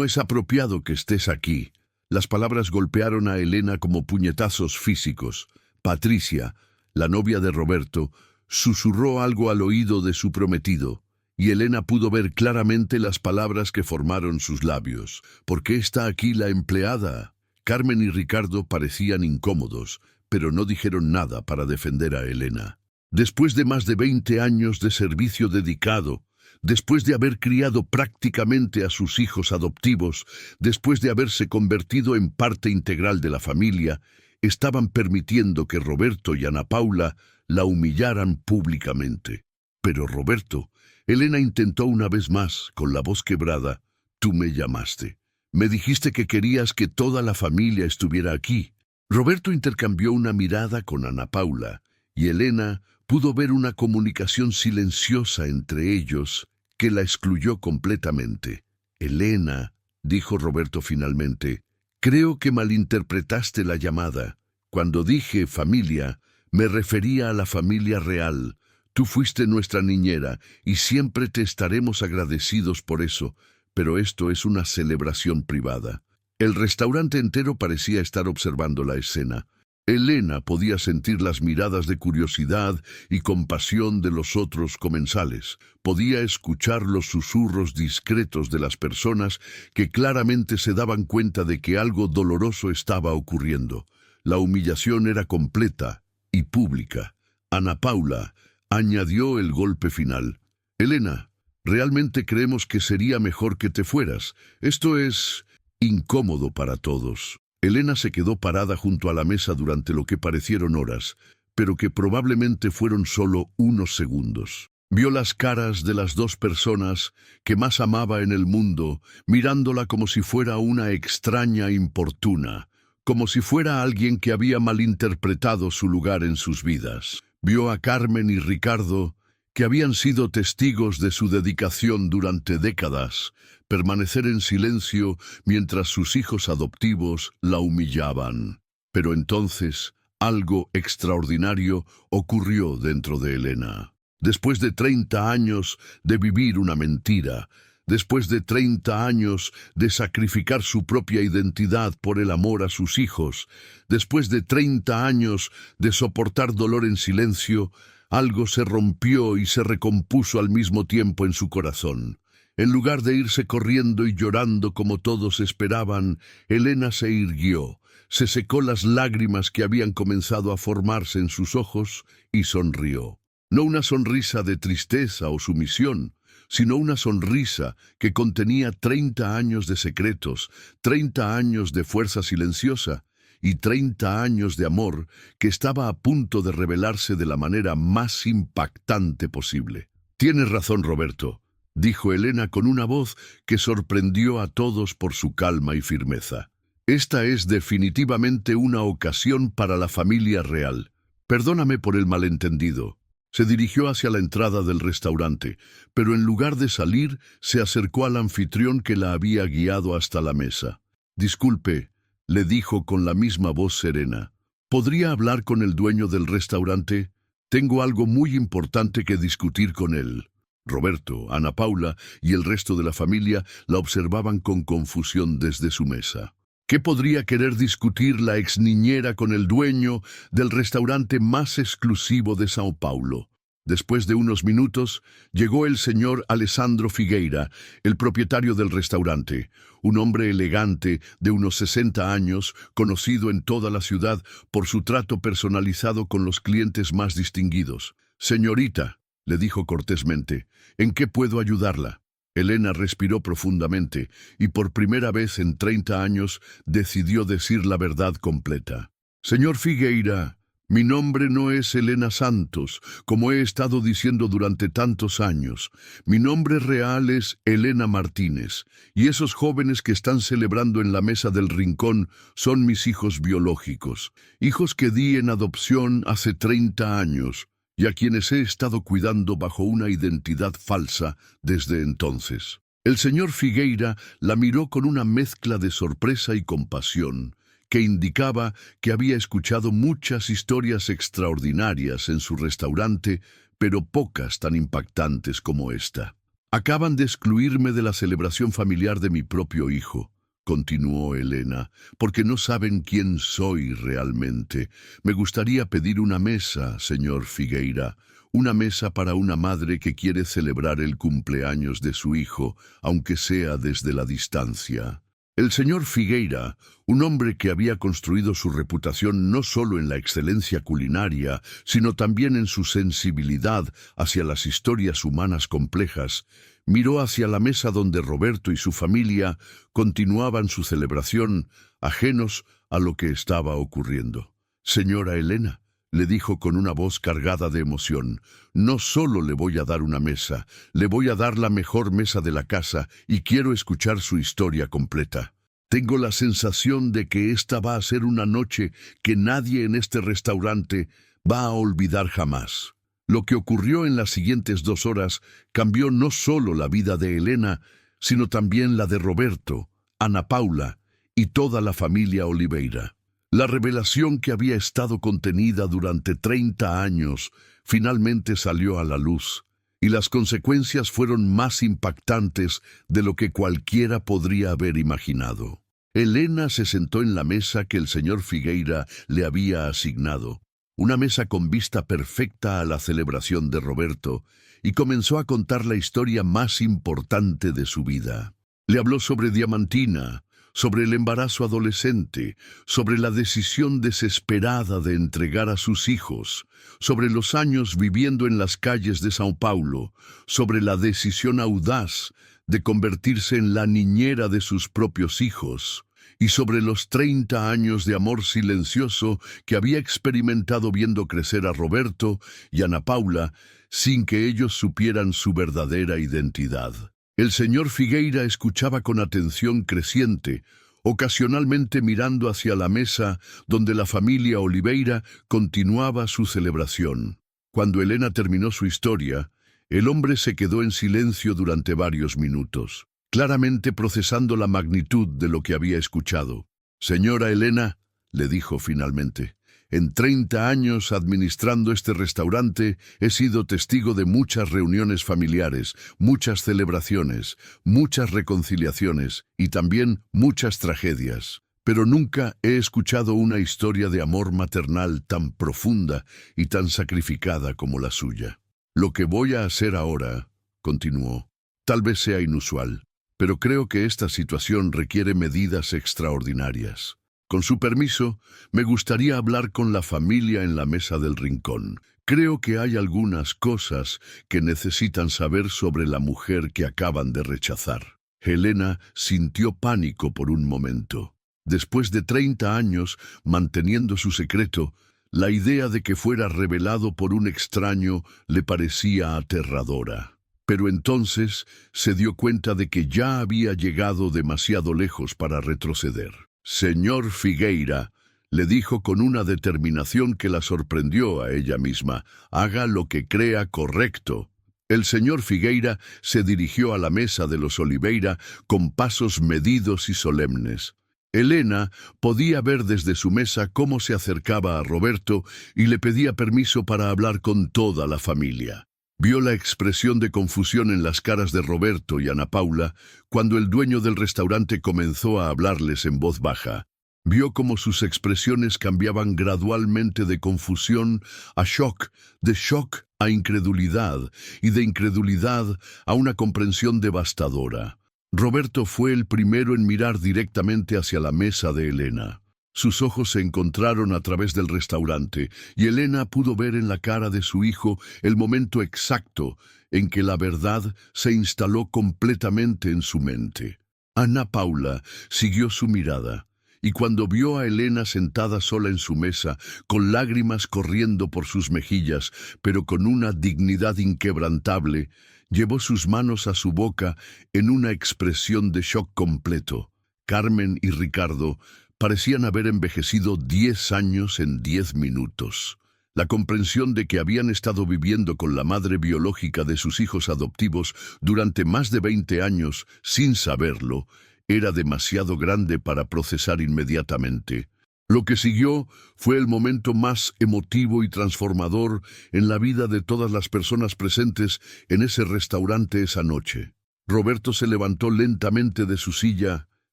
S1: es apropiado que estés aquí». Las palabras golpearon a Elena como puñetazos físicos. Patricia, la novia de Roberto, susurró algo al oído de su prometido, y Elena pudo ver claramente las palabras que formaron sus labios. «¿Por qué está aquí la empleada?» Carmen y Ricardo parecían incómodos, pero no dijeron nada para defender a Elena. Después de más de 20 años de servicio dedicado, después de haber criado prácticamente a sus hijos adoptivos, después de haberse convertido en parte integral de la familia, estaban permitiendo que Roberto y Ana Paula la humillaran públicamente. Pero Roberto, Elena intentó una vez más, con la voz quebrada, «Tú me llamaste. Me dijiste que querías que toda la familia estuviera aquí». Roberto intercambió una mirada con Ana Paula, y Elena pudo ver una comunicación silenciosa entre ellos que la excluyó completamente. «Elena», dijo Roberto finalmente, «creo que malinterpretaste la llamada. Cuando dije familia, me refería a la familia real. Tú fuiste nuestra niñera y siempre te estaremos agradecidos por eso, pero esto es una celebración privada». El restaurante entero parecía estar observando la escena. Elena podía sentir las miradas de curiosidad y compasión de los otros comensales. Podía escuchar los susurros discretos de las personas que claramente se daban cuenta de que algo doloroso estaba ocurriendo. La humillación era completa y pública. Ana Paula añadió el golpe final. «Elena, realmente creemos que sería mejor que te fueras. Esto es incómodo para todos». Elena se quedó parada junto a la mesa durante lo que parecieron horas, pero que probablemente fueron solo unos segundos. Vio las caras de las dos personas que más amaba en el mundo, mirándola como si fuera una extraña importuna, como si fuera alguien que había malinterpretado su lugar en sus vidas. Vio a Carmen y Ricardo, que habían sido testigos de su dedicación durante décadas, permanecer en silencio mientras sus hijos adoptivos la humillaban. Pero entonces algo extraordinario ocurrió dentro de Elena. Después de 30 años de vivir una mentira, después de 30 años de sacrificar su propia identidad por el amor a sus hijos, después de 30 años de soportar dolor en silencio, algo se rompió y se recompuso al mismo tiempo en su corazón. En lugar de irse corriendo y llorando como todos esperaban, Elena se irguió, se secó las lágrimas que habían comenzado a formarse en sus ojos y sonrió. No una sonrisa de tristeza o sumisión, sino una sonrisa que contenía 30 años de secretos, 30 años de fuerza silenciosa y 30 años de amor que estaba a punto de revelarse de la manera más impactante posible. «Tienes razón, Roberto», dijo Elena con una voz que sorprendió a todos por su calma y firmeza. «Esta es definitivamente una ocasión para la familia real. Perdóname por el malentendido». Se dirigió hacia la entrada del restaurante, pero en lugar de salir, se acercó al anfitrión que la había guiado hasta la mesa. «Disculpe», le dijo con la misma voz serena. «¿Podría hablar con el dueño del restaurante? Tengo algo muy importante que discutir con él». Roberto, Ana Paula y el resto de la familia la observaban con confusión desde su mesa. ¿Qué podría querer discutir la exniñera con el dueño del restaurante más exclusivo de São Paulo? Después de unos minutos, llegó el señor Alessandro Figueira, el propietario del restaurante, un hombre elegante de unos 60 años, conocido en toda la ciudad por su trato personalizado con los clientes más distinguidos. «Señorita», le dijo cortésmente, «¿en qué puedo ayudarla?». Elena respiró profundamente y por primera vez en 30 años decidió decir la verdad completa. «Señor Figueira, mi nombre no es Elena Santos, como he estado diciendo durante tantos años. Mi nombre real es Elena Martínez, y esos jóvenes que están celebrando en la mesa del rincón son mis hijos biológicos, hijos que di en adopción hace 30 años. Y a quienes he estado cuidando bajo una identidad falsa desde entonces». El señor Figueira la miró con una mezcla de sorpresa y compasión, que indicaba que había escuchado muchas historias extraordinarias en su restaurante, pero pocas tan impactantes como esta. «Acaban de excluirme de la celebración familiar de mi propio hijo», continuó Elena, «porque no saben quién soy realmente. Me gustaría pedir una mesa, señor Figueira, una mesa para una madre que quiere celebrar el cumpleaños de su hijo, aunque sea desde la distancia». El señor Figueira, un hombre que había construido su reputación no solo en la excelencia culinaria, sino también en su sensibilidad hacia las historias humanas complejas, miró hacia la mesa donde Roberto y su familia continuaban su celebración, ajenos a lo que estaba ocurriendo. «Señora Elena», le dijo con una voz cargada de emoción, «no solo le voy a dar una mesa, le voy a dar la mejor mesa de la casa y quiero escuchar su historia completa. Tengo la sensación de que esta va a ser una noche que nadie en este restaurante va a olvidar jamás». Lo que ocurrió en las siguientes 2 horas cambió no solo la vida de Elena, sino también la de Roberto, Ana Paula y toda la familia Oliveira. La revelación que había estado contenida durante 30 años finalmente salió a la luz, y las consecuencias fueron más impactantes de lo que cualquiera podría haber imaginado. Elena se sentó en la mesa que el señor Figueira le había asignado, una mesa con vista perfecta a la celebración de Roberto, y comenzó a contar la historia más importante de su vida. Le habló sobre Diamantina, sobre el embarazo adolescente, sobre la decisión desesperada de entregar a sus hijos, sobre los años viviendo en las calles de São Paulo, sobre la decisión audaz de convertirse en la niñera de sus propios hijos, y sobre los 30 años de amor silencioso que había experimentado viendo crecer a Roberto y Ana Paula sin que ellos supieran su verdadera identidad. El señor Figueira escuchaba con atención creciente, ocasionalmente mirando hacia la mesa donde la familia Oliveira continuaba su celebración. Cuando Elena terminó su historia, el hombre se quedó en silencio durante varios minutos, claramente procesando la magnitud de lo que había escuchado. «Señora Elena», le dijo finalmente, «en 30 años administrando este restaurante he sido testigo de muchas reuniones familiares, muchas celebraciones, muchas reconciliaciones y también muchas tragedias. Pero nunca he escuchado una historia de amor maternal tan profunda y tan sacrificada como la suya. Lo que voy a hacer ahora», continuó, «tal vez sea inusual, pero creo que esta situación requiere medidas extraordinarias. Con su permiso, me gustaría hablar con la familia en la mesa del rincón. Creo que hay algunas cosas que necesitan saber sobre la mujer que acaban de rechazar. Helena sintió pánico por un momento. Después de 30 años manteniendo su secreto, la idea de que fuera revelado por un extraño le parecía aterradora. Pero entonces se dio cuenta de que ya había llegado demasiado lejos para retroceder. Señor Figueira, le dijo con una determinación que la sorprendió a ella misma, haga lo que crea correcto. El señor Figueira se dirigió a la mesa de los Oliveira con pasos medidos y solemnes. Helena podía ver desde su mesa cómo se acercaba a Roberto y le pedía permiso para hablar con toda la familia. Vio la expresión de confusión en las caras de Roberto y Ana Paula cuando el dueño del restaurante comenzó a hablarles en voz baja. Vio cómo sus expresiones cambiaban gradualmente de confusión a shock, de shock a incredulidad y de incredulidad a una comprensión devastadora. Roberto fue el primero en mirar directamente hacia la mesa de Helena. Sus ojos se encontraron a través del restaurante y Helena pudo ver en la cara de su hijo el momento exacto en que la verdad se instaló completamente en su mente. Ana Paula siguió su mirada. Y cuando vio a Helena sentada sola en su mesa, con lágrimas corriendo por sus mejillas, pero con una dignidad inquebrantable, llevó sus manos a su boca en una expresión de shock completo. Carmen y Ricardo parecían haber envejecido 10 años en 10 minutos. La comprensión de que habían estado viviendo con la madre biológica de sus hijos adoptivos durante más de 20 años, sin saberlo, era demasiado grande para procesar inmediatamente. Lo que siguió fue el momento más emotivo y transformador en la vida de todas las personas presentes en ese restaurante esa noche. Roberto se levantó lentamente de su silla,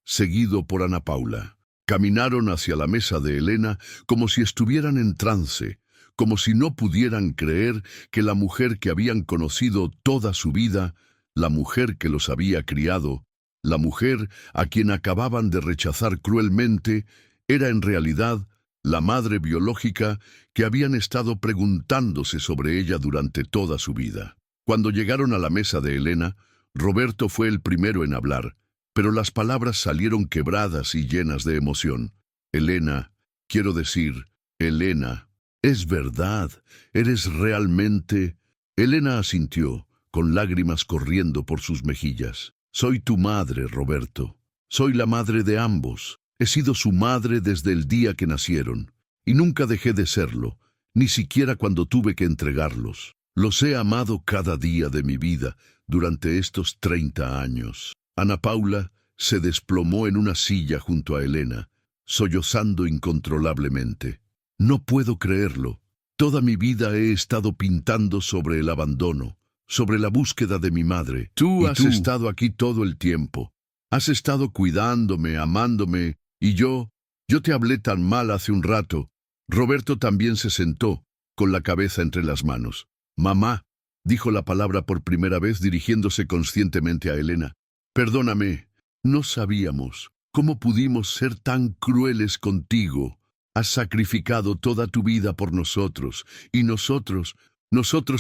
S1: seguido por Ana Paula. Caminaron hacia la mesa de Helena como si estuvieran en trance, como si no pudieran creer que la mujer que habían conocido toda su vida, la mujer que los había criado, la mujer a quien acababan de rechazar cruelmente, era en realidad la madre biológica que habían estado preguntándose sobre ella durante toda su vida. Cuando llegaron a la mesa de Helena, Roberto fue el primero en hablar, pero las palabras salieron quebradas y llenas de emoción. Helena, quiero decir, Helena, es verdad, eres realmente... Helena asintió, con lágrimas corriendo por sus mejillas. Soy tu madre, Roberto. Soy la madre de ambos. He sido su madre desde el día que nacieron. Y nunca dejé de serlo, ni siquiera cuando tuve que entregarlos. Los he amado cada día de mi vida durante estos 30 años. Ana Paula se desplomó en una silla junto a Helena, sollozando incontrolablemente. No puedo creerlo. Toda mi vida he estado pintando sobre el abandono, sobre la búsqueda de mi madre. Tú has estado aquí todo el tiempo. Has estado cuidándome, amándome, y yo te hablé tan mal hace un rato. Roberto también se sentó, con la cabeza entre las manos. Mamá, dijo la palabra por primera vez dirigiéndose conscientemente a Helena. Perdóname, no sabíamos. ¿Cómo pudimos ser tan crueles contigo? Has sacrificado toda tu vida por nosotros, y nosotros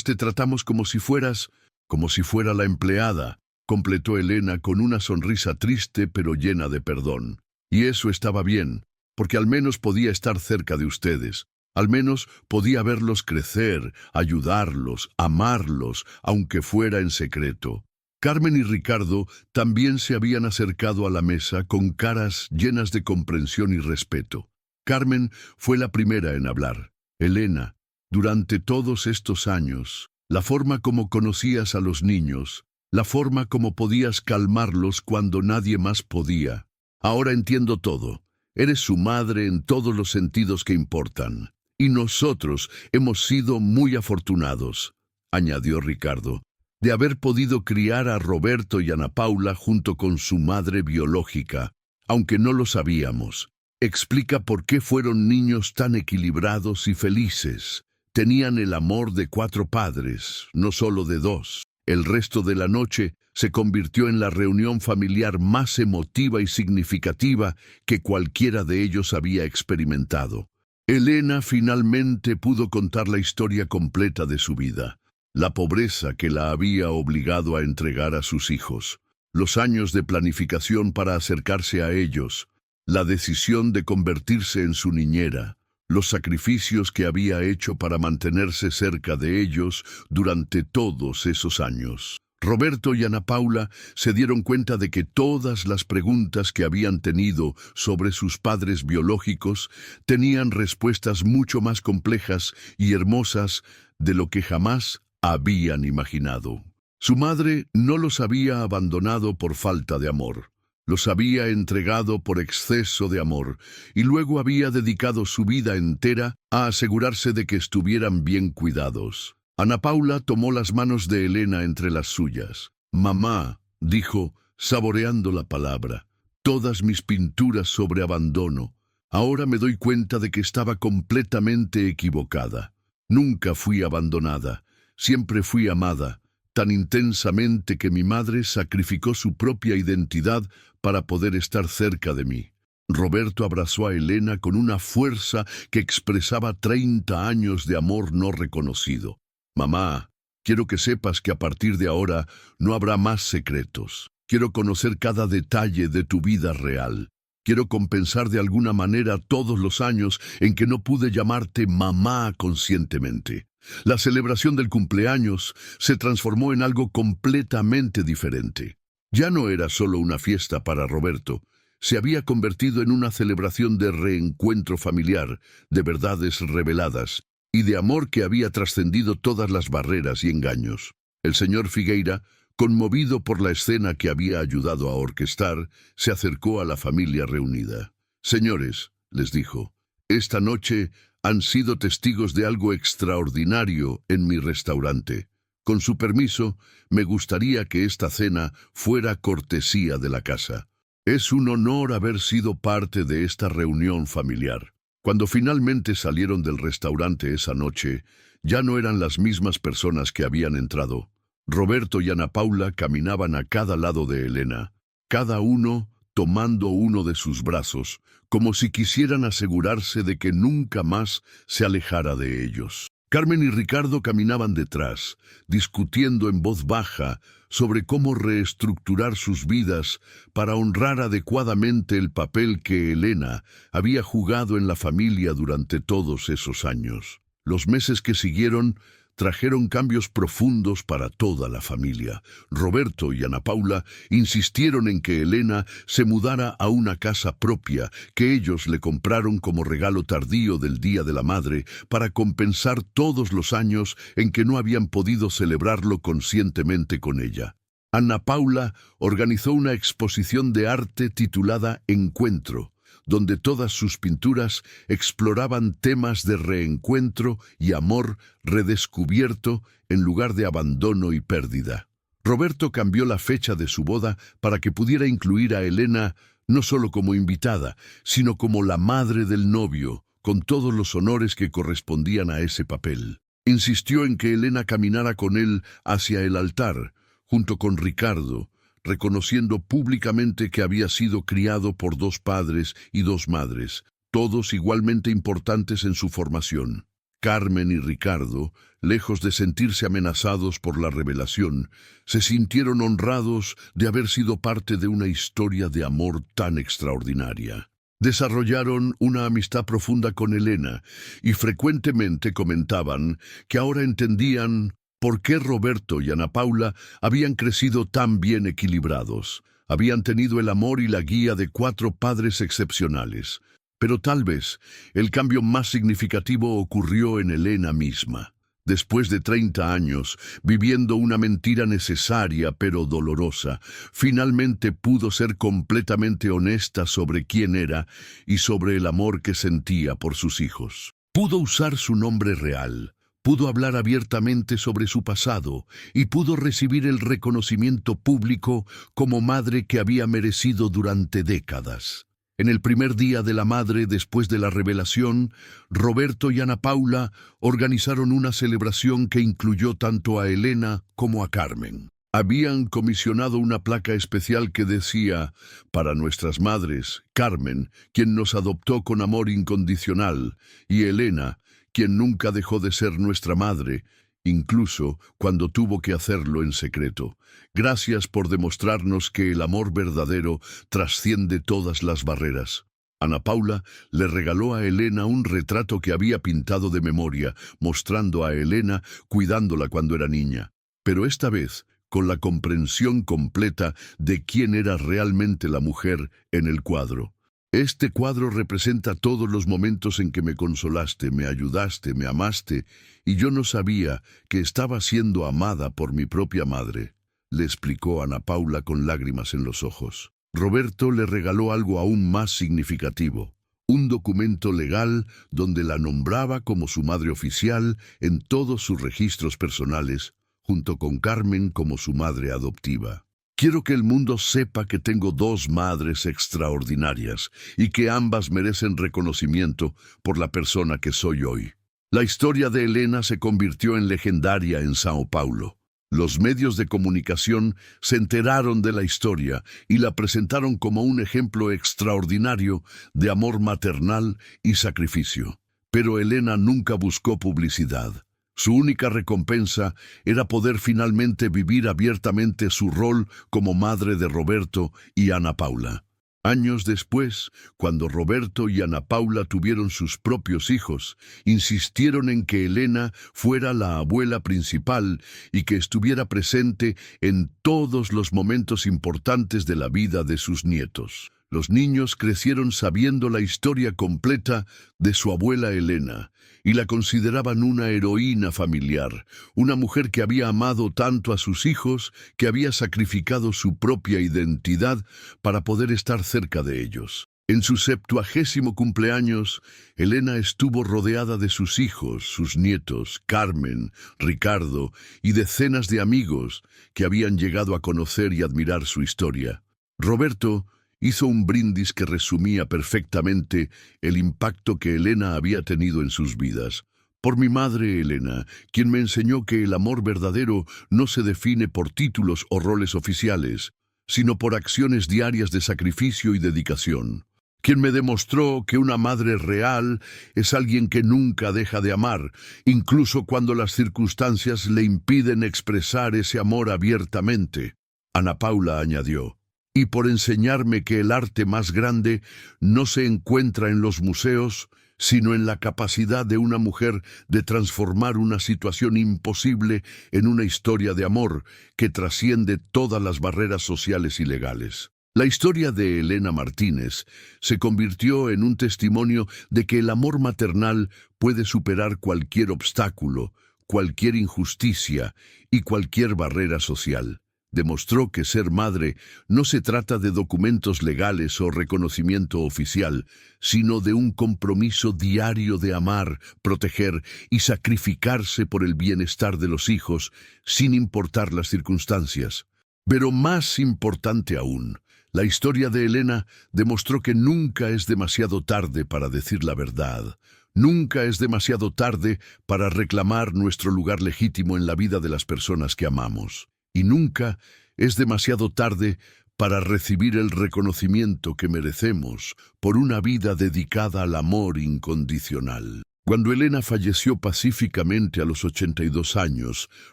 S1: te tratamos como si fuera la empleada, completó Helena con una sonrisa triste pero llena de perdón. Y eso estaba bien, porque al menos podía estar cerca de ustedes. Al menos podía verlos crecer, ayudarlos, amarlos, aunque fuera en secreto. Carmen y Ricardo también se habían acercado a la mesa con caras llenas de comprensión y respeto. Carmen fue la primera en hablar. Helena, durante todos estos años, la forma como conocías a los niños, la forma como podías calmarlos cuando nadie más podía. Ahora entiendo todo. Eres su madre en todos los sentidos que importan. Y nosotros hemos sido muy afortunados, añadió Ricardo, de haber podido criar a Roberto y Ana Paula junto con su madre biológica, aunque no lo sabíamos. Explica por qué fueron niños tan equilibrados y felices. Tenían el amor de 4 padres, no solo de 2. El resto de la noche se convirtió en la reunión familiar más emotiva y significativa que cualquiera de ellos había experimentado. Elena finalmente pudo contar la historia completa de su vida, la pobreza que la había obligado a entregar a sus hijos, los años de planificación para acercarse a ellos, la decisión de convertirse en su niñera, los sacrificios que había hecho para mantenerse cerca de ellos durante todos esos años. Roberto y Ana Paula se dieron cuenta de que todas las preguntas que habían tenido sobre sus padres biológicos tenían respuestas mucho más complejas y hermosas de lo que jamás habían imaginado. Su madre no los había abandonado por falta de amor. Los había entregado por exceso de amor y luego había dedicado su vida entera a asegurarse de que estuvieran bien cuidados. Ana Paula tomó las manos de Elena entre las suyas. «Mamá», dijo, saboreando la palabra, «todas mis pinturas sobre abandono. Ahora me doy cuenta de que estaba completamente equivocada. Nunca fui abandonada, siempre fui amada, tan intensamente que mi madre sacrificó su propia identidad para poder estar cerca de mí». Roberto abrazó a Elena con una fuerza que expresaba 30 años de amor no reconocido. «Mamá, quiero que sepas que a partir de ahora no habrá más secretos. Quiero conocer cada detalle de tu vida real. Quiero compensar de alguna manera todos los años en que no pude llamarte mamá conscientemente». La celebración del cumpleaños se transformó en algo completamente diferente. Ya no era solo una fiesta para Roberto, se había convertido en una celebración de reencuentro familiar, de verdades reveladas y de amor que había trascendido todas las barreras y engaños. El señor Figueira, conmovido por la escena que había ayudado a orquestar, se acercó a la familia reunida. «Señores», les dijo, «esta noche han sido testigos de algo extraordinario en mi restaurante. Con su permiso, me gustaría que esta cena fuera cortesía de la casa. Es un honor haber sido parte de esta reunión familiar». Cuando finalmente salieron del restaurante esa noche, ya no eran las mismas personas que habían entrado. Roberto y Ana Paula caminaban a cada lado de Elena, cada uno tomando uno de sus brazos, como si quisieran asegurarse de que nunca más se alejara de ellos. Carmen y Ricardo caminaban detrás, discutiendo en voz baja sobre cómo reestructurar sus vidas para honrar adecuadamente el papel que Elena había jugado en la familia durante todos esos años. Los meses que siguieron trajeron cambios profundos para toda la familia. Roberto y Ana Paula insistieron en que Elena se mudara a una casa propia que ellos le compraron como regalo tardío del Día de la Madre para compensar todos los años en que no habían podido celebrarlo conscientemente con ella. Ana Paula organizó una exposición de arte titulada Encuentro, donde todas sus pinturas exploraban temas de reencuentro y amor redescubierto en lugar de abandono y pérdida. Roberto cambió la fecha de su boda para que pudiera incluir a Elena no solo como invitada, sino como la madre del novio, con todos los honores que correspondían a ese papel. Insistió en que Elena caminara con él hacia el altar, junto con Ricardo, reconociendo públicamente que había sido criado por 2 padres y 2 madres, todos igualmente importantes en su formación. Carmen y Ricardo, lejos de sentirse amenazados por la revelación, se sintieron honrados de haber sido parte de una historia de amor tan extraordinaria. Desarrollaron una amistad profunda con Elena y frecuentemente comentaban que ahora entendían por qué Roberto y Ana Paula habían crecido tan bien equilibrados. Habían tenido el amor y la guía de 4 padres excepcionales. Pero tal vez el cambio más significativo ocurrió en Elena misma. Después de 30 años, viviendo una mentira necesaria pero dolorosa, finalmente pudo ser completamente honesta sobre quién era y sobre el amor que sentía por sus hijos. Pudo usar su nombre real. Pudo hablar abiertamente sobre su pasado y pudo recibir el reconocimiento público como madre que había merecido durante décadas. En el primer día de la madre después de la revelación, Roberto y Ana Paula organizaron una celebración que incluyó tanto a Elena como a Carmen. Habían comisionado una placa especial que decía: para nuestras madres, Carmen, quien nos adoptó con amor incondicional, y Elena, quien nunca dejó de ser nuestra madre, incluso cuando tuvo que hacerlo en secreto. Gracias por demostrarnos que el amor verdadero trasciende todas las barreras. Ana Paula le regaló a Elena un retrato que había pintado de memoria, mostrando a Elena cuidándola cuando era niña. Pero esta vez, con la comprensión completa de quién era realmente la mujer en el cuadro. Este cuadro representa todos los momentos en que me consolaste, me ayudaste, me amaste, y yo no sabía que estaba siendo amada por mi propia madre, le explicó Ana Paula con lágrimas en los ojos. Roberto le regaló algo aún más significativo, un documento legal donde la nombraba como su madre oficial en todos sus registros personales, junto con Carmen como su madre adoptiva. Quiero que el mundo sepa que tengo dos madres extraordinarias y que ambas merecen reconocimiento por la persona que soy hoy. La historia de Elena se convirtió en legendaria en Sao Paulo. Los medios de comunicación se enteraron de la historia y la presentaron como un ejemplo extraordinario de amor maternal y sacrificio. Pero Elena nunca buscó publicidad. Su única recompensa era poder finalmente vivir abiertamente su rol como madre de Roberto y Ana Paula. Años después, cuando Roberto y Ana Paula tuvieron sus propios hijos, insistieron en que Elena fuera la abuela principal y que estuviera presente en todos los momentos importantes de la vida de sus nietos. Los niños crecieron sabiendo la historia completa de su abuela Elena y la consideraban una heroína familiar, una mujer que había amado tanto a sus hijos que había sacrificado su propia identidad para poder estar cerca de ellos. En su 70º cumpleaños, Elena estuvo rodeada de sus hijos, sus nietos, Carmen, Ricardo y decenas de amigos que habían llegado a conocer y admirar su historia. Roberto hizo un brindis que resumía perfectamente el impacto que Elena había tenido en sus vidas. Por mi madre Elena, quien me enseñó que el amor verdadero no se define por títulos o roles oficiales, sino por acciones diarias de sacrificio y dedicación. Quien me demostró que una madre real es alguien que nunca deja de amar, incluso cuando las circunstancias le impiden expresar ese amor abiertamente. Ana Paula añadió: y por enseñarme que el arte más grande no se encuentra en los museos, sino en la capacidad de una mujer de transformar una situación imposible en una historia de amor que trasciende todas las barreras sociales y legales. La historia de Elena Martínez se convirtió en un testimonio de que el amor maternal puede superar cualquier obstáculo, cualquier injusticia y cualquier barrera social. Demostró que ser madre no se trata de documentos legales o reconocimiento oficial, sino de un compromiso diario de amar, proteger y sacrificarse por el bienestar de los hijos, sin importar las circunstancias. Pero más importante aún, la historia de Elena demostró que nunca es demasiado tarde para decir la verdad. Nunca es demasiado tarde para reclamar nuestro lugar legítimo en la vida de las personas que amamos. Y nunca es demasiado tarde para recibir el reconocimiento que merecemos por una vida dedicada al amor incondicional. Cuando Elena falleció pacíficamente a los 82 años,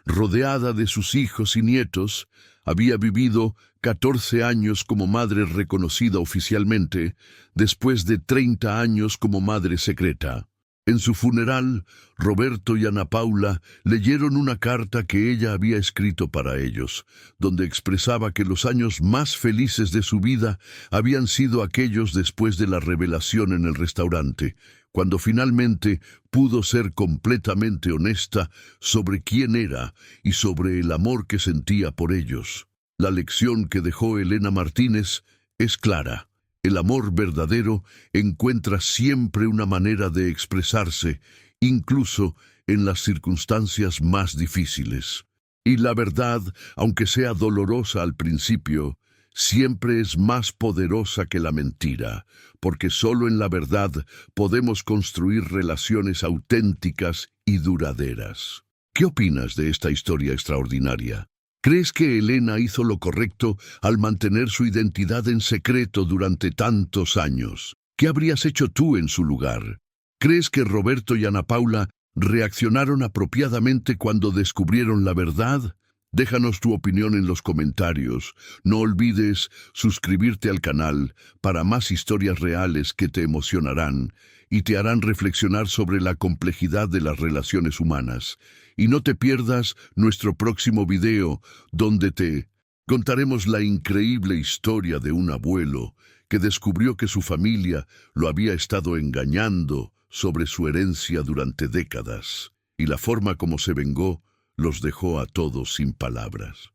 S1: rodeada de sus hijos y nietos, había vivido 14 años como madre reconocida oficialmente, después de 30 años como madre secreta. En su funeral, Roberto y Ana Paula leyeron una carta que ella había escrito para ellos, donde expresaba que los años más felices de su vida habían sido aquellos después de la revelación en el restaurante, cuando finalmente pudo ser completamente honesta sobre quién era y sobre el amor que sentía por ellos. La lección que dejó Elena Martínez es clara. El amor verdadero encuentra siempre una manera de expresarse, incluso en las circunstancias más difíciles. Y la verdad, aunque sea dolorosa al principio, siempre es más poderosa que la mentira, porque solo en la verdad podemos construir relaciones auténticas y duraderas. ¿Qué opinas de esta historia extraordinaria? ¿Crees que Elena hizo lo correcto al mantener su identidad en secreto durante tantos años? ¿Qué habrías hecho tú en su lugar? ¿Crees que Roberto y Ana Paula reaccionaron apropiadamente cuando descubrieron la verdad? Déjanos tu opinión en los comentarios. No olvides suscribirte al canal para más historias reales que te emocionarán y te harán reflexionar sobre la complejidad de las relaciones humanas. Y no te pierdas nuestro próximo video, donde te contaremos la increíble historia de un abuelo que descubrió que su familia lo había estado engañando sobre su herencia durante décadas, y la forma como se vengó los dejó a todos sin palabras.